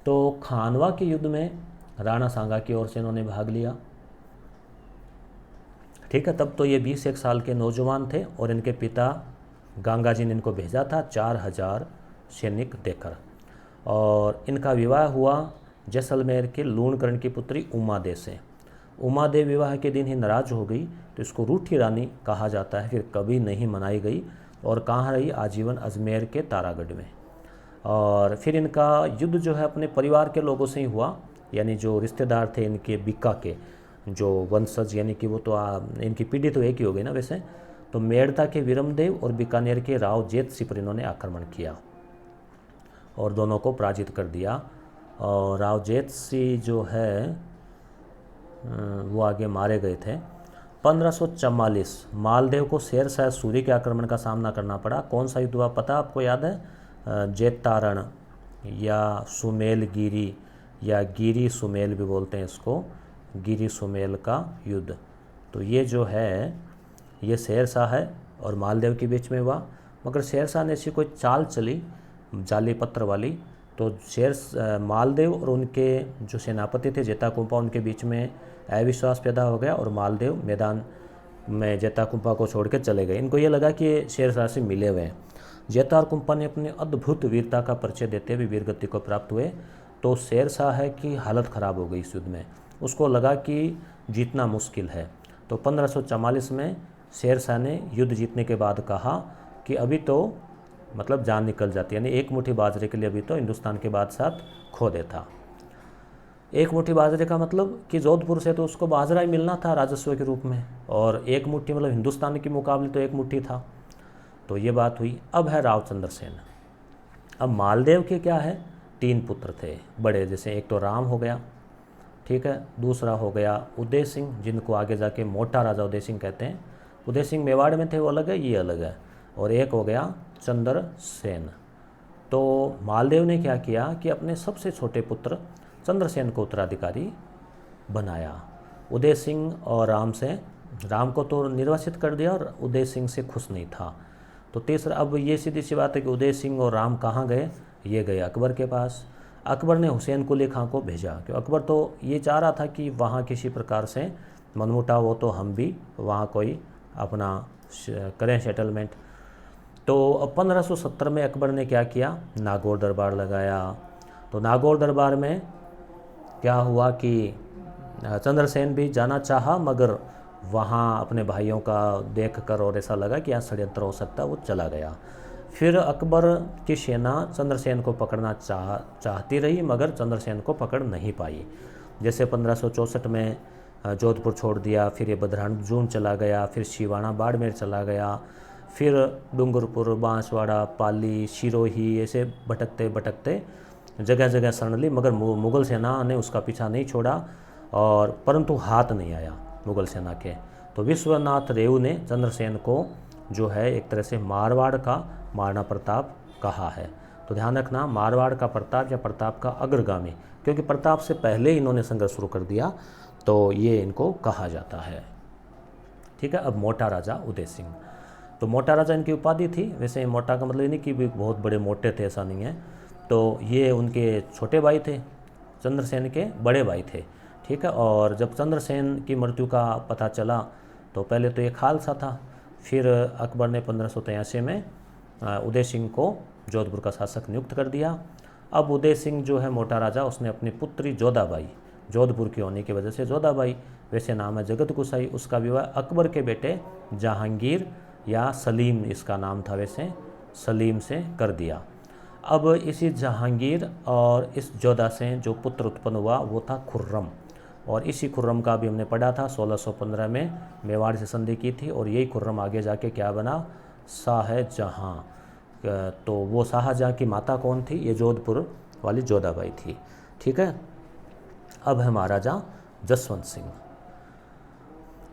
तो खानवा के युद्ध में राणा सांगा की ओर से इन्होंने भाग लिया। ठीक है, तब तो ये 21 साल के नौजवान थे और इनके पिता गंगा जी ने इनको भेजा था 4000 सैनिक देकर। और इनका विवाह हुआ जैसलमेर के लूणकरण की पुत्री उमादेव से। उमादेव विवाह के दिन ही नाराज हो गई, तो इसको रूठी रानी कहा जाता है। फिर कभी नहीं मनाई गई और कहाँ रही? आजीवन अजमेर के तारागढ़ में। और फिर इनका युद्ध जो है अपने परिवार के लोगों से ही हुआ, यानी जो रिश्तेदार थे इनके बिक्का के, जो वंशज, यानी कि वो तो इनकी पीढ़ी तो एक ही हो गई ना वैसे। तो मेड़ता के वीरमदेव और बीकानेर के राव जेतसी पर इन्होंने आक्रमण किया और दोनों को पराजित कर दिया। और राव जेतसी जो है वो आगे मारे गए थे। 1544 मालदेव को शेरशाह सूरी के आक्रमण का सामना करना पड़ा। कौन सा युद्ध हुआ पता आपको याद है? जेतारण या सुमेलगिरी, या गिरी सुमेल भी बोलते हैं इसको, गिरी सुमेल का युद्ध। तो ये जो है ये शेरशाह है और मालदेव के बीच में हुआ। मगर शेरशाह ने ऐसी कोई चाल चली जाली पत्र वाली, तो मालदेव और उनके जो सेनापति थे जेताकुंपा, उनके बीच में अविश्वास पैदा हो गया और मालदेव मैदान में जेताकुंपा को छोड़ के चले गए। इनको ये लगा कि ये शेरशाह से मिले हुए हैं। जेता और कुंपा ने अपनी अद्भुत वीरता का परिचय देते हुए वीरगति को प्राप्त हुए। तो शेरशाह की हालत ख़राब हो गई इस युद्ध में, उसको लगा कि जीतना मुश्किल है। तो 1544 में शेरशाह ने युद्ध जीतने के बाद कहा कि अभी तो मतलब जान निकल जाती, यानी एक मुट्ठी बाजरे के लिए अभी तो हिंदुस्तान के बादशाह खो देता। एक मुट्ठी बाजरे का मतलब कि जोधपुर से तो उसको बाजरा ही मिलना था राजस्व के रूप में, और एक मुट्ठी मतलब हिंदुस्तान के मुकाबले तो एक मुट्ठी था। तो ये बात हुई। अब है रावचंद्र सेन। अब मालदेव के क्या है, 3 पुत्र थे बड़े, जैसे एक तो राम हो गया, ठीक है, दूसरा हो गया उदय सिंह, जिनको आगे जाके मोटा राजा उदय सिंह कहते हैं। उदय सिंह मेवाड़ में थे, वो अलग है, ये अलग है। और एक हो गया चंद्रसेन। तो मालदेव ने क्या किया कि अपने सबसे छोटे पुत्र चंद्रसेन को उत्तराधिकारी बनाया। उदय सिंह और राम को तो निर्वासित कर दिया और उदय सिंह से खुश नहीं था। तो तीसरा, अब ये सीधी सी बात है कि उदय सिंह और राम कहाँ गए? ये गए अकबर के पास। अकबर ने हुसैन कुली खां को भेजा, क्योंकि अकबर तो ये चाह रहा था कि वहाँ किसी प्रकार से मनमुटाव हो तो हम भी वहाँ कोई अपना करें सेटलमेंट। तो अब 1570 में अकबर ने क्या किया, नागौर दरबार लगाया। तो नागौर दरबार में क्या हुआ कि चंद्रसेन भी जाना चाहा, मगर वहाँ अपने भाइयों का देखकर और ऐसा लगा कि यहाँ षड्यंत्र हो सकता है, वो चला गया। फिर अकबर की सेना चंद्रसेन को पकड़ना चाहती रही, मगर चंद्रसेन को पकड़ नहीं पाई। जैसे 1564 में जोधपुर छोड़ दिया, फिर ये बदराजून चला गया, फिर शिवाना बाड़मेर चला गया, फिर डूंगरपुर, बांसवाड़ा, पाली, सिरोही, ऐसे भटकते भटकते जगह जगह शरण ली, मगर मुग़ल सेना ने उसका पीछा नहीं छोड़ा, और परंतु हाथ नहीं आया मुग़ल सेना के। तो विश्वनाथ रेऊ ने चंद्रसेन को जो है एक तरह से मारवाड़ का महाराणा प्रताप कहा है। तो ध्यान रखना, मारवाड़ का प्रताप या प्रताप का अग्रगामी, क्योंकि प्रताप से पहले ही इन्होंने संघर्ष शुरू कर दिया, तो ये इनको कहा जाता है। ठीक है। अब मोटा राजा उदय सिंह, तो मोटा राजा इनकी उपाधि थी। वैसे मोटा का मतलब ये नहीं कि भी बहुत बड़े मोटे थे, ऐसा नहीं है। तो ये उनके छोटे भाई थे, चंद्रसेन के बड़े भाई थे। ठीक है। और जब चंद्रसेन की मृत्यु का पता चला तो पहले तो ये खालसा था, फिर अकबर ने 1583 में उदय सिंह को जोधपुर का शासक नियुक्त कर दिया। अब उदय सिंह जो है मोटा राजा, उसने अपनी पुत्री जोधाबाई, जोधपुर की होने की वजह से जोधाबाई, वैसे नाम है जगत गुसाई, उसका विवाह अकबर के बेटे जहांगीर या सलीम, इसका नाम था वैसे, सलीम से कर दिया। अब इसी जहांगीर और इस जोधा से जो पुत्र उत्पन्न हुआ वो था खुर्रम, और इसी खुर्रम का भी हमने पढ़ा था 1615 में मेवाड़ से संधि की थी, और यही खुर्रम आगे जाके क्या बना, शाहजहां। तो वो शाहजहां की माता कौन थी, ये जोधपुर वाली जोधाबाई थी। ठीक है। अब है महाराजा जसवंत सिंह।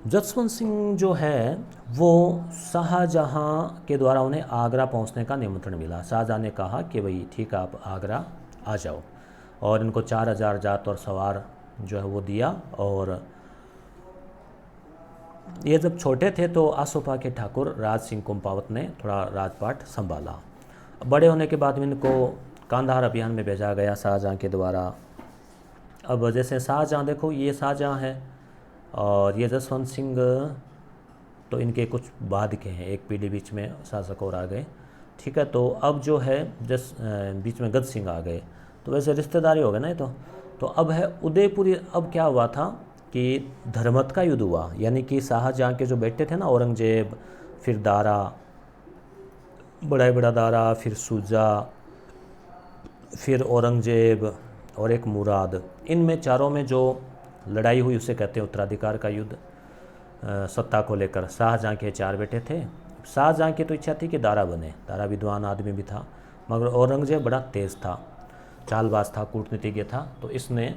जसवंत सिंह जो है वो शाहजहां के द्वारा उन्हें आगरा पहुंचने का निमंत्रण मिला। शाहजहां ने कहा कि भाई ठीक है, आप आगरा आ जाओ, और इनको 4000 जात और सवार जो है वो दिया। और ये जब छोटे थे तो आसोपा के ठाकुर राज सिंह कुंपावत ने थोड़ा राजपाट संभाला। बड़े होने के बाद में इनको कांधार अभियान में भेजा गया शाहजहां के द्वारा। अब जैसे शाहजहां, देखो ये शाहजहां है और ये जसवंत सिंह, तो इनके कुछ बाद के हैं, एक पीढ़ी बीच में शासक और आ गए। ठीक है। तो अब जो है बीच में गद सिंह आ गए, तो वैसे रिश्तेदारी हो गए ना ये तो अब है उदयपुरी। अब क्या हुआ था कि धर्मत का युद्ध हुआ, यानी कि शाहजहां के जो बेटे थे ना, औरंगजेब, फिर दारा, बड़ा दारा, फिर सुजा, फिर औरंगजेब और एक मुराद, इनमें चारों में जो लड़ाई हुई उसे कहते हैं उत्तराधिकार का युद्ध। सत्ता को लेकर शाहजहां के 4 बेटे थे। शाहजहां की तो इच्छा थी कि दारा बने, दारा विद्वान आदमी भी था, मगर औरंगजेब बड़ा तेज़ था, चालबाज था, कूटनीतिज्ञ था, तो इसने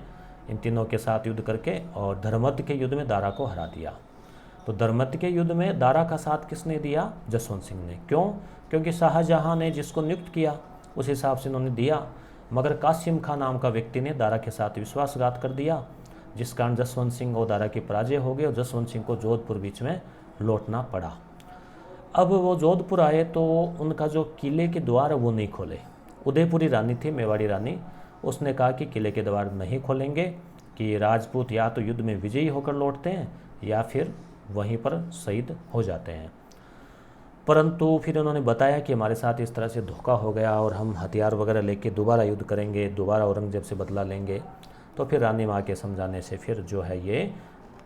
इन तीनों के साथ युद्ध करके और धर्मत के युद्ध में दारा को हरा दिया। तो धर्मत के युद्ध में दारा का साथ किसने दिया, जसवंत सिंह ने। क्यों? क्योंकि शाहजहां ने जिसको नियुक्त किया उस हिसाब से उन्होंने दिया, मगर कासिम खां नाम का व्यक्ति ने दारा के साथ विश्वासघात कर दिया, जिस कारण जसवंत सिंह और दारा की पराजय हो गई और जसवंत सिंह को जोधपुर बीच में लौटना पड़ा। अब वो जोधपुर आए तो उनका जो किले के द्वार वो नहीं खोले। उदयपुरी रानी थी, मेवाड़ी रानी, उसने कहा कि किले के द्वार नहीं खोलेंगे, कि राजपूत या तो युद्ध में विजयी होकर लौटते हैं या फिर वहीं पर शहीद हो जाते हैं। परंतु फिर उन्होंने बताया कि हमारे साथ इस तरह से धोखा हो गया और हम हथियार वगैरह लेके दोबारा युद्ध करेंगे, दोबारा औरंगजेब से बदला लेंगे। तो फिर रानी माँ के समझाने से फिर जो है ये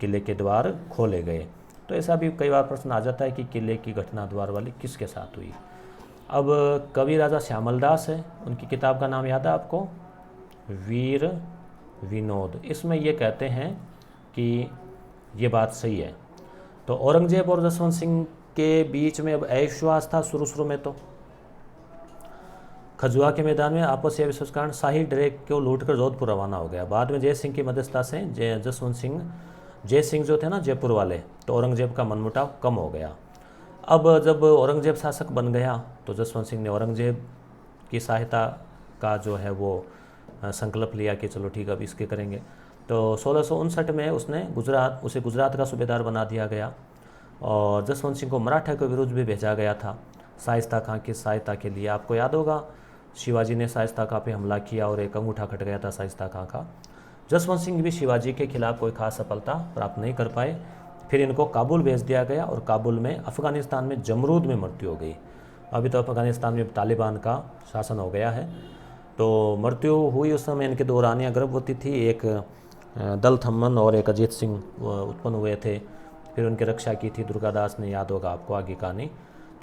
किले के द्वार खोले गए। तो ऐसा भी कई बार प्रश्न आ जाता है कि किले की घटना द्वार वाली किसके साथ हुई। अब कवि राजा श्यामल दास है, उनकी किताब का नाम याद है आपको, वीर विनोद। इसमें ये कहते हैं कि ये बात सही है। तो औरंगजेब और जसवंत सिंह के बीच में अब अविश्वास था शुरू में, तो खजुआ के मैदान में आपसी अविश्वास कारण शाही ड्रेक को लूटकर जोधपुर रवाना हो गया। बाद में जय सिंह की मध्यस्थता से जसवंत सिंह, जय सिंह जो थे ना जयपुर वाले, तो औरंगजेब का मनमुटाव कम हो गया। अब जब औरंगजेब शासक बन गया तो जसवंत सिंह ने औरंगजेब की सहायता का जो है वो संकल्प लिया कि चलो ठीक है अब इसके करेंगे। तो 1659 में उसे गुजरात का सूबेदार बना दिया गया, और जसवंत सिंह को मराठा के विरुद्ध भी भेजा गया था शाइस्ता खां की सहायता के लिए। आपको याद होगा शिवाजी ने शाइस्ता खां पे हमला किया और एक अंगूठा कट गया था शाइस्ता खां का। जसवंत सिंह भी शिवाजी के खिलाफ कोई खास सफलता प्राप्त नहीं कर पाए। फिर इनको काबुल भेज दिया गया, और काबुल में अफ़गानिस्तान में जमरूद में मृत्यु हो गई। अभी तो अफ़गानिस्तान में तालिबान का शासन हो गया है। तो मृत्यु हुई उस समय इनके 2 रानियाँ गर्भवती थी, एक दल थम्मन और एक अजीत सिंह उत्पन्न हुए थे। फिर उनकी रक्षा की थी दुर्गादास ने, याद होगा आपको आगे कहानी।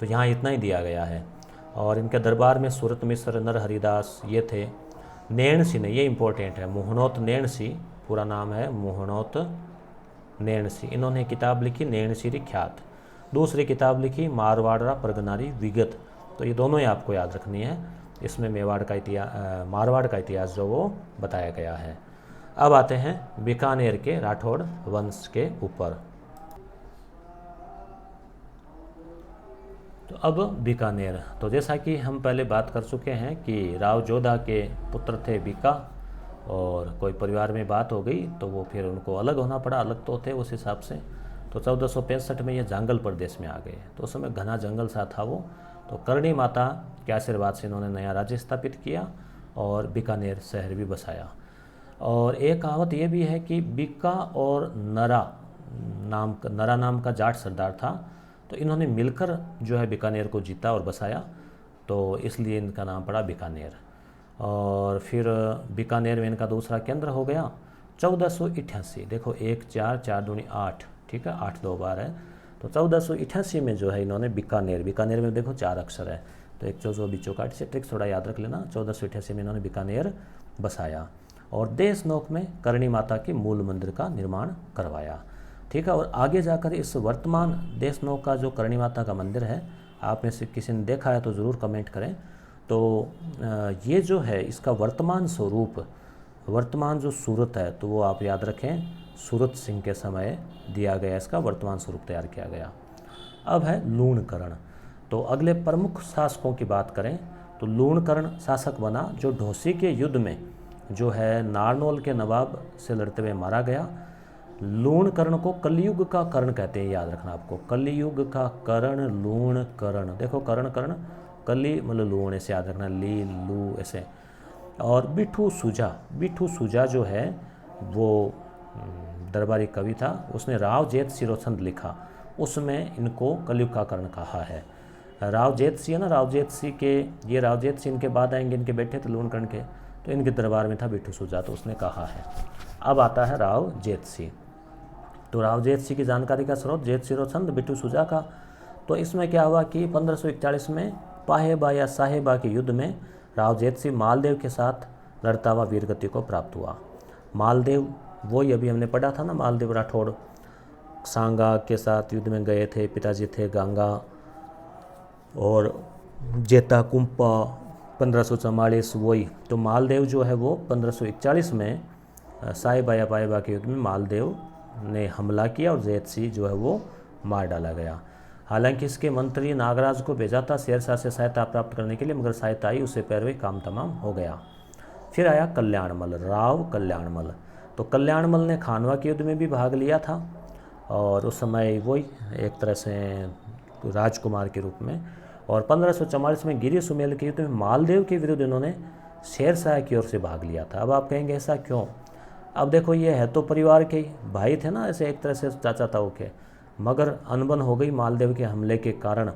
तो यहाँ इतना ही दिया गया है। और इनके दरबार में सूरत मिश्र, नर हरिदास ये थे। नैण सिंह ने, ये इंपॉर्टेंट है, मोहनोत नैण सिंह, पूरा नाम है मोहनोत नैण सिंह। इन्होंने किताब लिखी नैण सिरी ख्यात, दूसरी किताब लिखी मारवाड़ा परगनारी विगत। तो ये दोनों ही आपको याद रखनी है। इसमें मेवाड़ का इतिहास, मारवाड़ का इतिहास जो वो बताया गया है। अब आते हैं बीकानेर के राठौड़ वंश के ऊपर। तो अब बीकानेर, तो जैसा कि हम पहले बात कर चुके हैं कि राव जोधा के पुत्र थे बीका, और कोई परिवार में बात हो गई तो वो फिर उनको अलग होना पड़ा, अलग तो थे उस हिसाब से। तो 1465 में ये जांगल प्रदेश में आ गए। तो उस समय घना जंगल सा था वो। तो करणी माता के आशीर्वाद से इन्होंने नया राज्य स्थापित किया और बीकानेर शहर भी बसाया। और एक कहावत ये भी है कि बीका और नरा नाम का जाट सरदार था, तो इन्होंने मिलकर जो है बीकानेर को जीता और बसाया, तो इसलिए इनका नाम पड़ा बीकानेर। और फिर बीकानेर में इनका दूसरा केंद्र हो गया 1488। देखो 1 4 4 दूनी 8, ठीक है, 8 2 बार है, तो 1488 में जो है इन्होंने बीकानेर में देखो 4 अक्षर है, तो एक जो बीचों काट से ट्रिक्स थोड़ा याद रख लेना। 1488 में इन्होंने बीकानेर बसाया और देशनोक में करणी माता के मूल मंदिर का निर्माण करवाया, ठीक है। और आगे जाकर इस वर्तमान देशनोक का जो करणी माता का मंदिर है, आप में से किसी ने देखा है तो ज़रूर कमेंट करें। तो ये जो है इसका वर्तमान स्वरूप, वर्तमान जो सूरत है, तो वो आप याद रखें सूरत सिंह के समय दिया गया, इसका वर्तमान स्वरूप तैयार किया गया। अब है लूणकरण। तो अगले प्रमुख शासकों की बात करें तो लूणकरण शासक बना, जो ढोसी के युद्ध में जो है नारनौल के नवाब से लड़ते हुए मारा गया। लूणकरण को कलयुग का कर्ण कहते हैं, याद रखना आपको, कलयुग का कर्ण लूणकरण। देखो कर्ण कर्ण, कली मतलब लूण, ऐसे याद रखना, ली लू ऐसे। और बिठू सूजा जो है वो दरबारी कवि था, उसने राव जेठ सिरोछंद लिखा, उसमें इनको कलयुग का कर्ण कहा है। राव जेठ सिंह है ना, राव जेठ सिंह के, ये राव जेठ सिंह इनके बाद आएंगे, इनके बेटे थे लूणकरण के, तो इनके दरबार में था बिठू सूजा, तो उसने कहा है। अब आता है राव जेठ सिंह। तो राव जेठ सिंह की जानकारी का स्रोत जेठ सिरोछंद बिठू सूजा का। तो इसमें क्या हुआ कि 1541 में पाहेबा या साहेबा के युद्ध में राव जेठ सिंह मालदेव के साथ लड़ता हुआ वीरगति को प्राप्त हुआ। मालदेव वही अभी हमने पढ़ा था ना, मालदेव राठौड़ सांगा के साथ युद्ध में गए थे, पिताजी थे गांगा और जेता कुंपा 1544 वही। तो मालदेव जो है वो 1541 में साहेबा या पाहेबा के युद्ध में मालदेव ने हमला किया और जेठ सिंह जो है वो मार डाला गया। हालांकि इसके मंत्री नागराज को भेजा था शेरशाह से सहायता प्राप्त करने के लिए, मगर सहायता आई, उससे पैरवी काम तमाम हो गया। फिर आया कल्याणमल, राव कल्याणमल। तो कल्याणमल ने खानवा के युद्ध में भी भाग लिया था और उस समय वही एक तरह से राजकुमार के रूप में। और 1544 में गिरी सुमेल के युद्ध में मालदेव के विरुद्ध इन्होंने शेरशाह की ओर से भाग लिया था। अब आप कहेंगे ऐसा क्यों? अब देखो ये है तो परिवार के भाई थे ना, ऐसे एक तरह से चाचा ताऊ के, मगर अनबन हो गई मालदेव के हमले के कारण,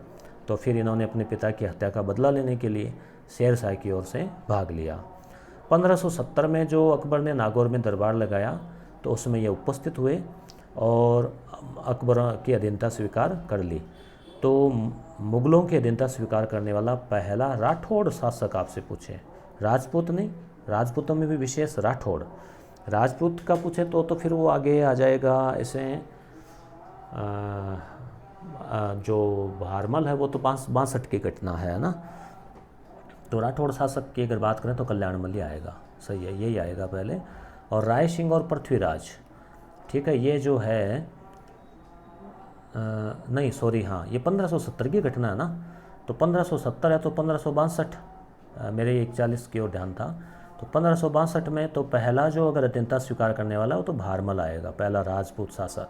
तो फिर इन्होंने अपने पिता की हत्या का बदला लेने के लिए शेरशाह की ओर से भाग लिया। 1570 में जो अकबर ने नागौर में दरबार लगाया, तो उसमें ये उपस्थित हुए और अकबर की अधीनता स्वीकार कर ली। तो मुगलों की अधीनता स्वीकार करने वाला पहला राठौड़ शासक आपसे पूछे, राजपूत नहीं, राजपूतों में भी विशेष राठौड़, राजपूत का पूछे तो फिर वो आगे आ जाएगा ऐसे। जो भारमल है वो तो 62 की घटना है ना। तो राठौड़ शासक की अगर बात करें तो कल्याणमल ही आएगा, सही है, यही आएगा पहले। और राय सिंह और पृथ्वीराज, ठीक है, ये जो है नहीं सॉरी, हाँ ये 1570 की घटना है ना, तो 1570 है तो 1562, मेरे 41 की ओर ध्यान था। तो 1562 में तो पहला जो अगर अधीनता स्वीकार करने वाला वो तो भारमल आएगा, पहला राजपूत शासक,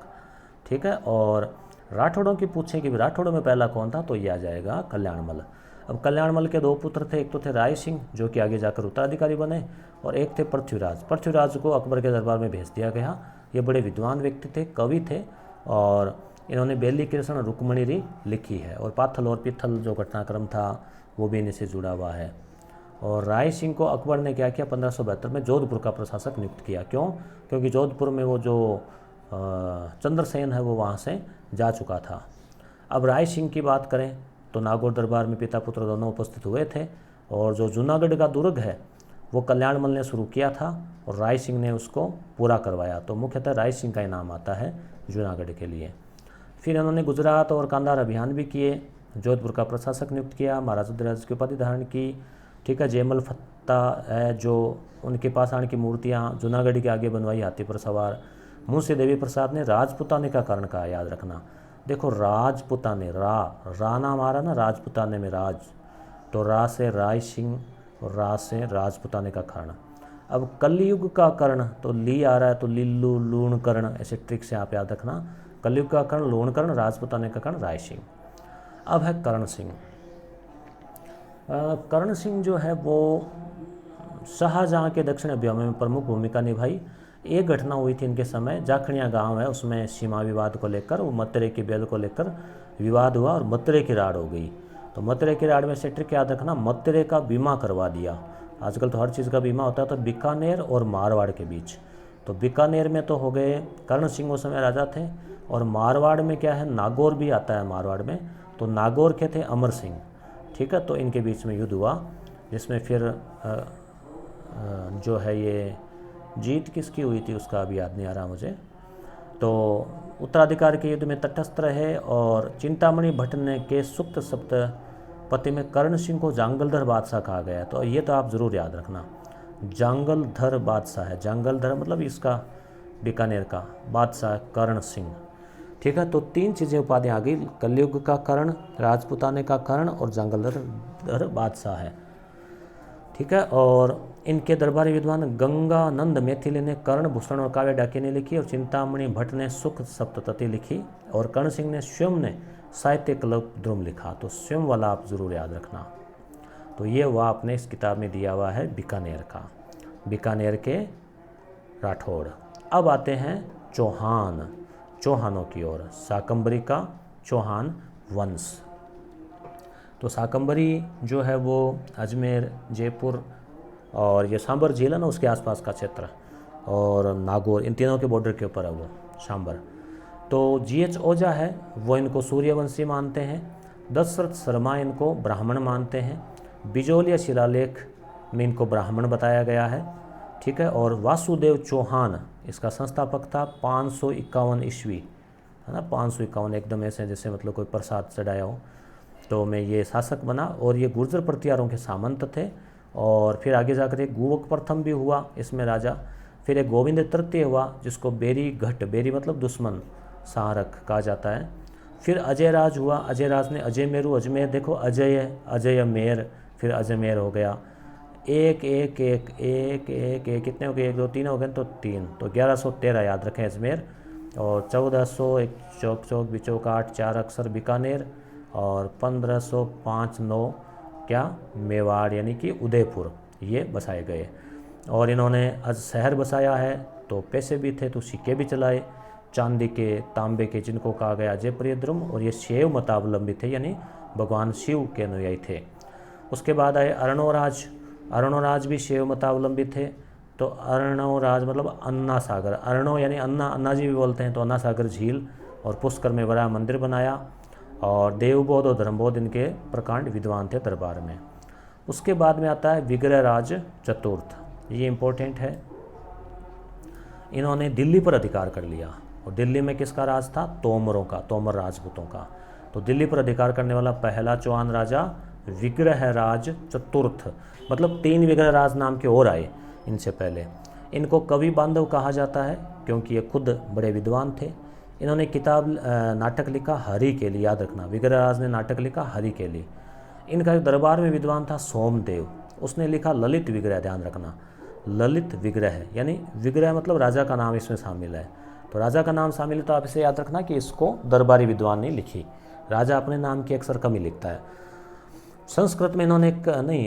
ठीक है। और राठौड़ों की पूछें कि राठौड़ों में पहला कौन था, तो ये आ जाएगा कल्याणमल। अब कल्याणमल के दो पुत्र थे, एक तो थे राय सिंह जो कि आगे जाकर उत्तराधिकारी बने, और एक थे पृथ्वीराज। पृथ्वीराज को अकबर के दरबार में भेज दिया गया। ये बड़े विद्वान व्यक्ति थे, कवि थे, और इन्होंने बेली कृष्ण रुक्मणी लिखी है, और पाथल और पिथल जो घटनाक्रम था वो भी इन्हीं से जुड़ा हुआ है। और राय सिंह को अकबर ने क्या किया, 1572 में जोधपुर का प्रशासक नियुक्त किया। क्यों? क्योंकि जोधपुर में वो जो चंद्रसेन है वो वहाँ से जा चुका था। अब राय सिंह की बात करें तो नागौर दरबार में पिता पुत्र दोनों उपस्थित हुए थे, और जो जूनागढ़ का दुर्ग है वो कल्याणमल ने शुरू किया था और राय सिंह ने उसको पूरा करवाया। तो मुख्यतः राय सिंह का इनाम आता है जूनागढ़ के लिए। फिर इन्होंने गुजरात और कांधार अभियान भी किए, जोधपुर का प्रशासक नियुक्त किया, महाराज उदयराज की उपाधि धारण की, ठीक है। जयमल फत्ता है जो उनके पास आने की मूर्तियाँ जूनागढ़ के आगे बनवाई हाथी पर सवार। मुंशी देवी प्रसाद ने राजपुताने का कारण कहा, याद रखना। देखो राजपुताने, रा नाम आ रहा ना, राजपुताने में राज, तो रा से राय सिंह और रा से राजपुताने का कारण। अब कलयुग का कर्ण तो ली आ रहा है, तो लिल्लू लूण कर्ण, ऐसे ट्रिक से आप याद रखना। कलयुग का कर्ण लूण कर्ण, राजपुताने का कर्ण राय सिंह। अब है कर्ण सिंह। कर्ण सिंह जो है वो शाहजहाँ के दक्षिण अभियान में प्रमुख भूमिका निभाई। एक घटना हुई थी इनके समय, जाखड़िया गांव है, उसमें सीमा विवाद को लेकर, वो मत्तरे की बेल को लेकर विवाद हुआ और मत्तरे की राड़ हो गई। तो मत्तरे की राड़ में से ट्रिक याद रखना, मत्तरे का बीमा करवा दिया। आजकल तो हर चीज़ का बीमा होता है। तो बीकानेर और मारवाड़ के बीच, तो बीकानेर में तो हो गए कर्ण सिंह उस समय राजा थे, और मारवाड़ में क्या है, नागौर भी आता है मारवाड़ में, तो नागौर के थे अमर सिंह। ठीक है, तो इनके बीच में युद्ध हुआ, जिसमें फिर जो है ये जीत किसकी हुई थी उसका अभी याद नहीं आ रहा मुझे। तो उत्तराधिकार के युद्ध में तटस्थ रहे, और चिंतामणि भट्ट ने के सुक्त सप्तपति में कर्ण सिंह को जांगलधर बादशाह कहा गया। तो ये तो आप ज़रूर याद रखना, जांगलधर बादशाह है, जांगलधर मतलब इसका बीकानेर का बादशाह कर्ण सिंह। ठीक है, तो 3 चीज़ें उपाधियाँ आ गई, कलयुग का कर्ण, राजपुताने का कर्ण और जांगलधर बादशाह है। ठीक है, और इनके दरबारी विद्वान गंगानंद मैथिली ने कर्ण भूषण और काव्य डाके ने लिखी, और चिंतामणि भट्ट ने सुख सप्तशती लिखी, और कर्ण सिंह ने स्वयं ने साहित्य कल्पद्रुम लिखा। तो स्वयं वाला आप ज़रूर याद रखना। तो ये वह आपने इस किताब में दिया हुआ है बीकानेर का, बीकानेर के राठौड़। अब आते हैं चौहानों की ओर, शाकंभरी का चौहान वंश। तो शाकंभरी जो है वो अजमेर, जयपुर और ये सांबर झील है ना उसके आसपास का क्षेत्र, और नागौर, इन तीनों के बॉर्डर के ऊपर है वो सांबर। तो GH ओझा है वो इनको सूर्यवंशी मानते हैं, दशरथ शर्मा इनको ब्राह्मण मानते हैं, बिजोलिया शिलालेख में इनको ब्राह्मण बताया गया है। ठीक है, और वासुदेव चौहान इसका संस्थापक था 551 ईस्वी, है ना, 551 एकदम ऐसे जैसे मतलब कोई प्रसाद चढ़ाया हो। तो में ये शासक बना, और ये गुर्जर प्रतिहारों के सामंत थे। और फिर आगे जाकर एक गुवक प्रथम भी हुआ इसमें राजा, फिर एक गोविंद तृतीय हुआ जिसको बेरी घट, बेरी मतलब दुश्मन, सहारक कहा जाता है। फिर अजय राज हुआ, अजय राज ने अजय मेरू, अजमेर देखो अजय मेर, फिर अजमेर हो गया। एक एक एक एक एक एक कितने हो गए, 1 2 3 हो गए, तो 3, तो 1113 याद रखें अजमेर, और 1400 एक चौक चौक बिचौक 8 4 अक्षर बीकानेर, और 1505 9 क्या मेवाड़ यानी कि उदयपुर, ये बसाए गए। और इन्होंने आज शहर बसाया है, तो पैसे भी थे तो सिक्के भी चलाए, चांदी के, तांबे के, जिनको कहा गया अजय प्रियद्रुम, और ये शैव मतावलंबी थे यानी भगवान शिव के अनुयायी थे। उसके बाद आए अर्णोराज, अर्णोराज भी शैव मतावलंबी थे। तो अर्णोराज मतलब अन्ना सागर, अर्णो यानी अन्ना जी भी बोलते हैं, तो अन्ना सागर झील और पुष्कर में बड़ा मंदिर बनाया, और देवबोध और धर्मबोध इनके प्रकांड विद्वान थे दरबार में। उसके बाद में आता है विग्रहराज चतुर्थ, ये इम्पोर्टेंट है। इन्होंने दिल्ली पर अधिकार कर लिया, और दिल्ली में किसका राज था, तोमरों का, तोमर राजपूतों का। तो दिल्ली पर अधिकार करने वाला पहला चौहान राजा विग्रहराज चतुर्थ, मतलब 3 विग्रहराज नाम के और आए इनसे पहले। इनको कवि बांधव कहा जाता है क्योंकि ये खुद बड़े विद्वान थे। इन्होंने किताब नाटक लिखा हरि के लिए, याद रखना, विग्रहराज ने नाटक लिखा हरि के लिए। इनका जो दरबार में विद्वान था सोमदेव, उसने लिखा ललित विग्रह, ध्यान रखना, ललित विग्रह यानी विग्रह मतलब राजा का नाम इसमें शामिल है। तो राजा का नाम शामिल है, तो आप इसे याद रखना कि इसको दरबारी विद्वान ने लिखी। राजा अपने नाम के अक्सर कम ही लिखता है। संस्कृत में इन्होंने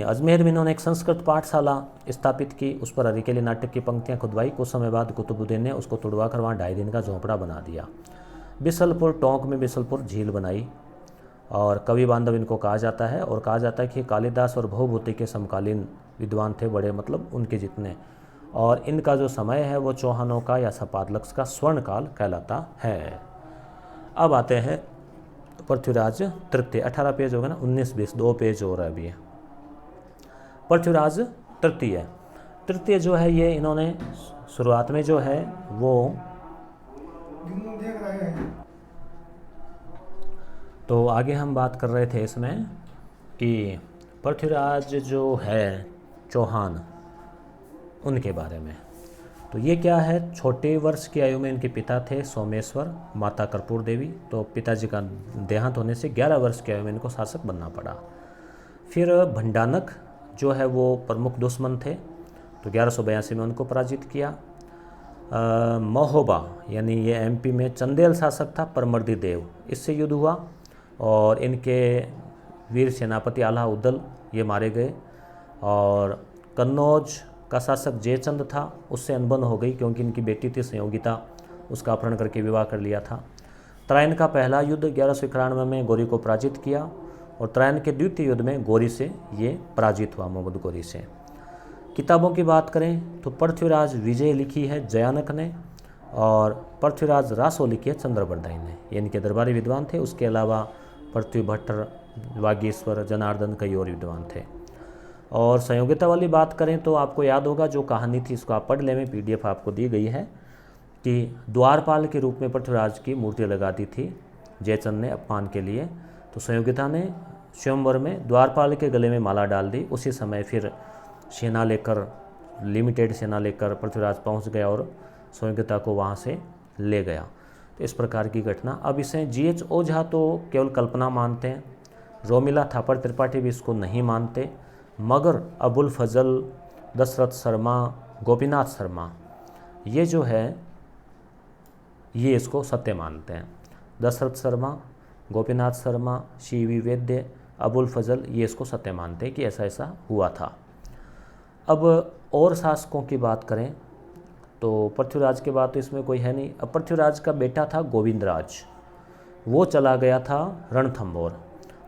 अजमेर में इन्होंने एक संस्कृत पाठशाला स्थापित की, उस पर हरि के लिए नाटक की पंक्तियाँ खुदवाई। कुछ समय बाद कुतुबुद्दीन ने उसको तुड़वा कर वहाँ 2.5 दिन का झोंपड़ा बना दिया। बिसलपुर, टोंक में बिसलपुर झील बनाई, और कवि बांधव इनको कहा जाता है, और कहा जाता है कि कालिदास और भवभूति के समकालीन विद्वान थे, बड़े मतलब उनके जितने। और इनका जो समय है वो चौहानों का या सपादलक्ष का स्वर्णकाल कहलाता है। अब आते हैं पृथ्वीराज तृतीय, 18 पेज हो गए ना, 19-20 2 पेज हो रहा है अभी। पृथ्वीराज तृतीय जो है ये इन्होंने शुरुआत में जो है वो, तो आगे हम बात कर रहे थे इसमें कि पृथ्वीराज जो है चौहान उनके बारे में। तो ये क्या है, छोटे वर्ष की आयु में इनके पिता थे सोमेश्वर, माता कर्पूर देवी। तो पिताजी का देहांत होने से 11 वर्ष की आयु में इनको शासक बनना पड़ा। फिर भंडानक जो है वो प्रमुख दुश्मन थे, तो 1182 में उनको पराजित किया। महोबा यानी ये MP में चंदेल शासक था, परमर्दी देव, इससे युद्ध हुआ, और इनके वीर सेनापति आला उद्दल ये मारे गए। और कन्नौज का शासक जयचंद था, उससे अनबन हो गई क्योंकि इनकी बेटी थी संयोगिता, उसका अपहरण करके विवाह कर लिया था। त्रायन का पहला युद्ध 1191 में गौरी को पराजित किया और त्रायन के द्वितीय युद्ध में गौरी से ये पराजित हुआ, मोहम्मद गौरी से। किताबों की बात करें तो पृथ्वीराज विजय लिखी है जयानक ने और पृथ्वीराज रासो लिखी है चंद्रबरदाई ने, ये इनके दरबारी विद्वान थे। उसके अलावा पृथ्वी भट्टर, वागीश्वर, जनार्दन, कई और विद्वान थे। और संयोगिता वाली बात करें तो आपको याद होगा जो कहानी थी, इसको आप पढ़ लें, PDF आपको दी गई है कि द्वारपाल के रूप में पृथ्वीराज की मूर्ति लगा दी थी जयचंद ने अपमान के लिए। तो संयोगिता ने स्वयंवर में द्वारपाल के गले में माला डाल दी। उसी समय फिर सेना लेकर, लिमिटेड सेना लेकर पृथ्वीराज पहुंच गया और संयोगिता को वहां से ले गया। तो इस प्रकार की घटना। अब इसे GH ओझा तो केवल कल्पना मानते हैं, रोमिला थापर त्रिपाठी भी इसको नहीं मानते, मगर अबुल फजल, दशरथ शर्मा, गोपीनाथ शर्मा ये जो है ये इसको सत्य मानते हैं। दशरथ शर्मा, गोपीनाथ शर्मा, CV वैद्य, अबुल फजल ये इसको सत्य मानते हैं कि ऐसा ऐसा हुआ था। अब और शासकों की बात करें तो पृथ्वीराज के बाद तो इसमें कोई है नहीं। अब पृथ्वीराज का बेटा था गोविंदराज, वो चला गया था रणथंभौर।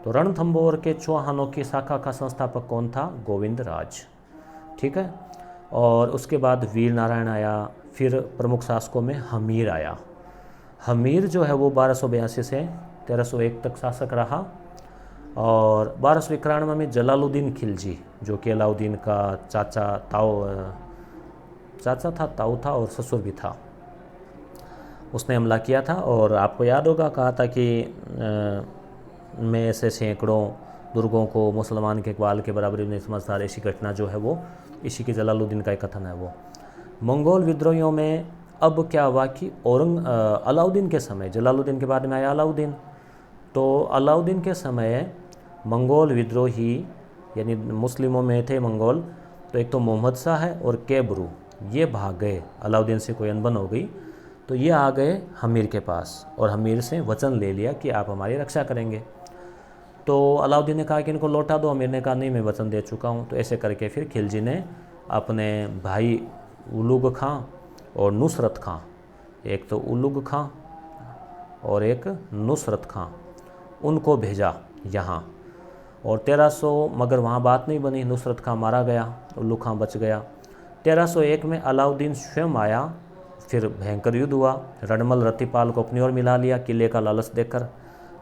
तो रणथंभौर के चौहानों की शाखा का संस्थापक कौन था? गोविंदराज, ठीक है। और उसके बाद वीर नारायण आया, फिर प्रमुख शासकों में हमीर आया। हमीर जो है वो 1282 से 1301 तक शासक रहा। और 1291 में जलालुद्दीन खिलजी जो कि अलाउद्दीन का चाचा था, ताऊ था और ससुर भी था, उसने हमला किया था। और आपको याद होगा कहा था कि मैं ऐसे सैकड़ों दुर्गों को मुसलमान के इकबाल के बराबरी नहीं समझता। ऐसी घटना जो है वो इसी की जलालुद्दीन का एक कथन है वो। मंगोल विद्रोहियों में अब क्या हुआ कि अलाउद्दीन के समय, जलालुद्दीन के बाद में आया अलाउद्दीन, तो अलाउद्दीन के समय मंगोल विद्रोही यानी मुस्लिमों में थे मंगोल, तो एक तो मोहम्मद शाह है और केबरू, ये भाग गए। अलाउद्दीन से कोई अनबन हो गई तो ये आ गए हमीर के पास और हमीर से वचन ले लिया कि आप हमारी रक्षा करेंगे। तो अलाउद्दीन ने कहा कि इनको लौटा दो, हमीर ने कहा नहीं मैं वचन दे चुका हूँ। तो ऐसे करके फिर खिलजी ने अपने भाई उलुग खां और नुसरत खां, एक तो उलुग खां और एक नुसरत खां, उनको भेजा यहाँ। और 1300 मगर वहाँ बात नहीं बनी, नुसरत खां मारा गया, उल्लू खां बच गया। 1301 में अलाउद्दीन स्वयं आया, फिर भयंकर युद्ध हुआ। रणमल रतिपाल को अपनी ओर मिला लिया किले का लालच देकर,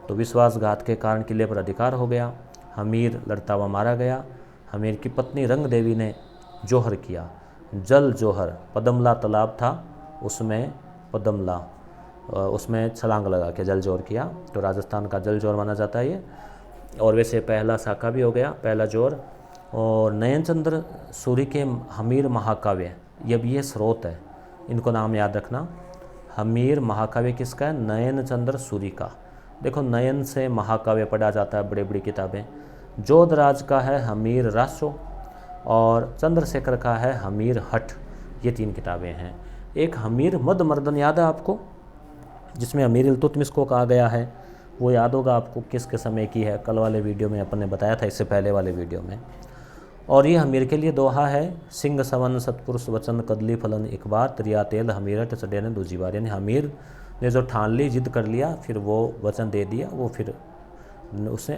तो विश्वासघात के कारण किले पर अधिकार हो गया। हमीर लड़ता हुआ मारा गया। हमीर की पत्नी रंग देवी ने जोहर किया, जल जोहर, पदमला तालाब था उसमें, पदमला उसमें छलांग लगा के जल जोहर किया। तो राजस्थान का जल जोहर माना जाता है ये। और वैसे पहला शाखा भी हो गया, पहला जोर। और नयनचंद्र सूरी के हमीर महाकाव्य, ये स्रोत है, इनको नाम याद रखना। हमीर महाकाव्य किसका है? नयनचंद्र सूरी का। देखो नयन से महाकाव्य पढ़ा जाता है, बड़ी बड़ी किताबें। जोधराज का है हमीर रासो और चंद्रशेखर का है हमीर हठ, ये 3 किताबें हैं। एक हमीर मद मर्दन याद है आपको, जिसमें अमीर इल्तुतमिश को कहा गया है, वो याद होगा आपको किसके समय की है, कल वाले वीडियो में अपन ने बताया था, इससे पहले वाले वीडियो में। और ये हमीर के लिए दोहा है, सिंह सवन सतपुरुष वचन कदली फलन एक बार त्रिया तेल हमीरट चढ़े ने दूजी बार। यानी हमीर ने जो ठान ली, जिद कर लिया, फिर वो वचन दे दिया, वो फिर उसने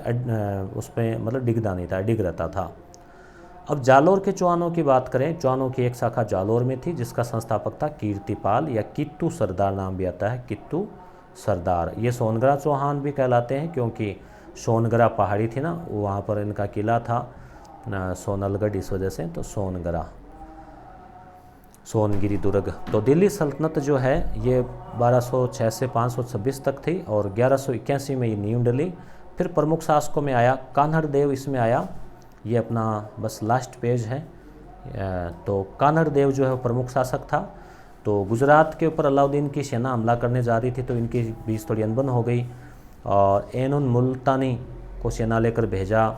उसमें मतलब डिगदा नहीं था, डिग रहता था। अब जालोर के चौहानों की बात करें, चौहानों की एक शाखा जालोर में थी जिसका संस्थापक था कीर्तिपाल या कित्तू सरदार, नाम भी आता है कित्तू सरदार। ये सोनगरा चौहान भी कहलाते हैं क्योंकि सोनगरा पहाड़ी थी ना, वहाँ पर इनका किला था सोनलगढ़, इस वजह से तो सोनगरा, सोनगिरी दुर्ग। तो दिल्ली सल्तनत जो है ये 1206 से 526 तक थी और 1181 में ये नींव डली। फिर प्रमुख शासकों में आया कान्हड़ देव, इसमें आया, ये अपना बस लास्ट पेज है। तो कान्हड़ देव जो है प्रमुख शासक था। तो गुजरात के ऊपर अलाउद्दीन की सेना हमला करने जा रही थी, तो इनकी बीच थोड़ी अनबन हो गई और एनुन मुल्तानी को सेना लेकर भेजा।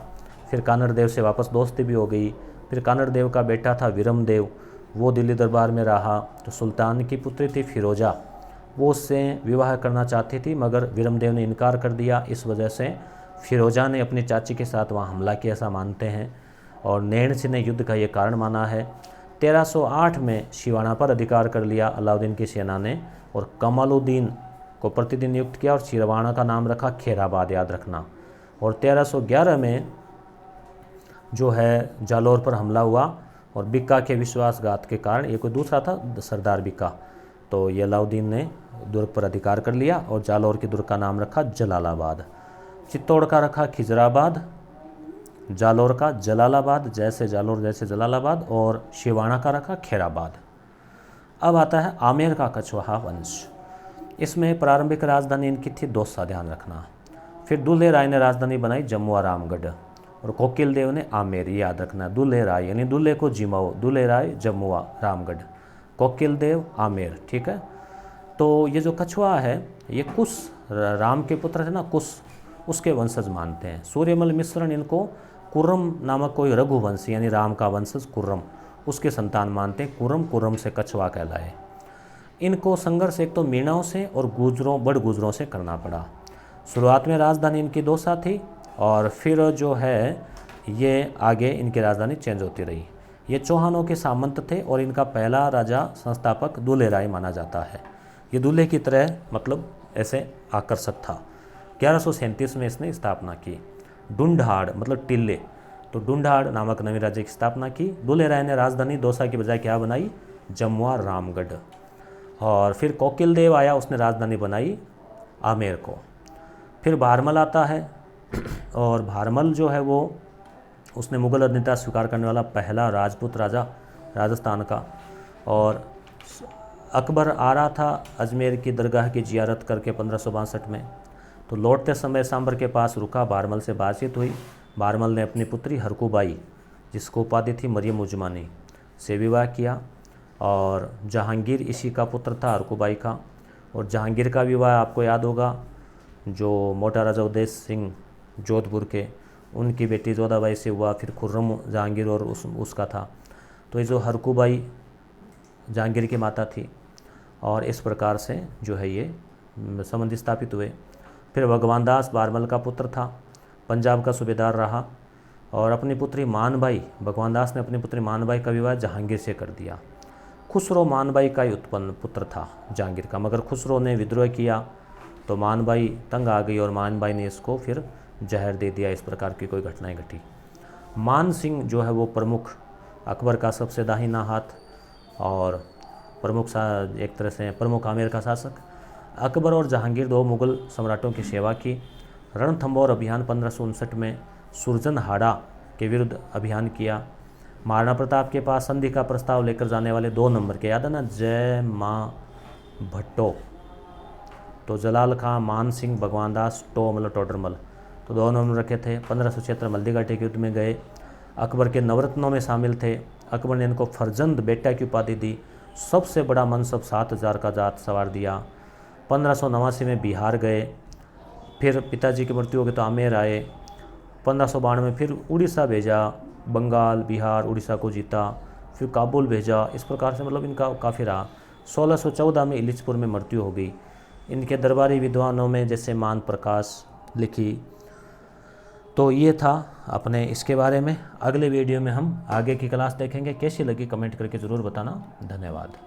फिर कान्हड़ देव से वापस दोस्ती भी हो गई। फिर कान्हड़ देव का बेटा था विरम देव, वो दिल्ली दरबार में रहा। तो सुल्तान की पुत्री थी फिरोजा, वो उससे विवाह करना चाहती थी मगर विरम देव ने इनकार कर दिया। इस वजह से फिरोजा ने अपनी चाची के साथ वहाँ हमला किया, ऐसा मानते हैं। और नैन सिंह ने युद्ध का ये कारण माना है। 1308 में शिवाना पर अधिकार कर लिया अलाउद्दीन की सेना ने और कमालुद्दीन को प्रतिदिन नियुक्त किया और छिरवाणा का नाम रखा खेराबाद, याद रखना। और 1311 में जो है जालौर पर हमला हुआ और बिक्का के विश्वासघात के कारण, ये कोई दूसरा था सरदार बिक्का, तो ये अलाउद्दीन ने दुर्ग पर अधिकार कर लिया और जालौर के दुर्ग का नाम रखा जलालाबाद। चित्तौड़ का रखा खिजराबाद, जालौर का जलालाबाद, जैसे जालौर जैसे जलालाबाद, और शिवाणा का रखा खेराबाद। अब आता है आमेर का कछवाहा वंश। इसमें प्रारंभिक राजधानी इनकी थी दौसा, ध्यान रखना। फिर दुल्हे राय ने राजधानी बनाई जमुआ रामगढ़ और कोकिल देव ने आमेर, याद रखना। दुल्हे राय यानी दुल्हे को जिमाओ, दुल्हे राय जमुआ रामगढ़, कोकिल देव आमेर, ठीक है। तो ये जो कछुआ है ये कुश, राम के पुत्र थे ना कुश, उसके वंशज मानते हैं। सूर्यमल मिश्रण इनको कुर्रम नामक कोई रघुवंशी यानी राम का वंशज कुर्रम, उसके संतान मानते हैं। कुर्रम से कछुआ कहलाए। इनको संघर्ष एक तो मीणाओं से और गुजरों, बड़ गुजरों से करना पड़ा। शुरुआत में राजधानी इनकी दौसा थी और फिर जो है ये आगे इनकी राजधानी चेंज होती रही। ये चौहानों के सामंत थे और इनका पहला राजा संस्थापक दुल्हे राय माना जाता है। ये दूल्हे की तरह मतलब ऐसे आकर्षक था। 1137 में इसने स्थापना की। ढूंढाड़ मतलब टिल्ले, तो ढूंढाड़ नामक नवी राज्य की स्थापना की। दुल्हे राय ने राजधानी दौसा की बजाय क्या बनाई, जमुआ रामगढ़। और फिर कोकिल देव आया, उसने राजधानी बनाई आमेर को। फिर भारमल आता है और भारमल जो है वो उसने मुगल अधिनिता स्वीकार करने वाला पहला राजपूत राजा राजस्थान का। और अकबर आ रहा था अजमेर की दरगाह की जियारत करके 1562 में, तो लौटते समय सांबर के पास रुका, भारमल से बातचीत हुई। भारमल ने अपनी पुत्री हरकुबाई, जिसको उपाधि थी मरियम उजमानी, से विवाह किया और जहांगीर इसी का पुत्र था हरकुबाई का। और जहांगीर का विवाह आपको याद होगा, जो मोटा राजा उदय सिंह जोधपुर के, उनकी बेटी जोधाबाई से हुआ। फिर खुर्रम जहांगीर और उसका था। तो ये जो हरकुबाई जहांगीर की माता थी और इस प्रकार से जो है ये संबंध स्थापित हुए। फिर भगवान दास भारमल का पुत्र था, पंजाब का सूबेदार रहा और अपनी पुत्री मानबाई, भगवान दास ने अपनी पुत्री मानबाई का विवाह जहांगीर से कर दिया। खुसरो मानबाई का ही उत्पन्न पुत्र था जहांगीर का, मगर खुसरो ने विद्रोह किया तो मानबाई तंग आ गई और मानबाई ने इसको फिर जहर दे दिया। इस प्रकार की कोई घटनाएं घटी। मान सिंह जो है वो प्रमुख, अकबर का सबसे दाहिना हाथ और प्रमुख एक तरह से प्रमुख आमेर का शासक। अकबर और जहांगीर दो मुगल सम्राटों की सेवा की। रणथंभौर अभियान 1559 में सुरजनहाड़ा के विरुद्ध अभियान किया। महाराणा प्रताप के पास संधि का प्रस्ताव लेकर जाने वाले 2 नंबर के, याद है ना, जय माँ भट्टो, तो जलाल खां, मान सिंह, भगवान दास, टो मतलब टोडरमल, तो 2 नंबर रखे थे। 1576 मल्दीघाटी के युद्ध में गए। अकबर के नवरत्नों में शामिल थे। अकबर ने इनको फरजंद बेटा की उपाधि दी। सबसे बड़ा मनसब 7000 का जात सवार दिया। 1589 में बिहार गए। फिर पिताजी की मृत्यु हो गई तो आमेर आए। 1592 में फिर उड़ीसा भेजा, बंगाल, बिहार, उड़ीसा को जीता। फिर काबुल भेजा। इस प्रकार से मतलब इनका काफ़ी रहा। 1614 में इलिचपुर में मृत्यु हो गई। इनके दरबारी विद्वानों में जैसे मान प्रकाश लिखी। तो ये था अपने इसके बारे में। अगले वीडियो में हम आगे की क्लास देखेंगे। कैसी लगी कमेंट करके ज़रूर बताना। धन्यवाद।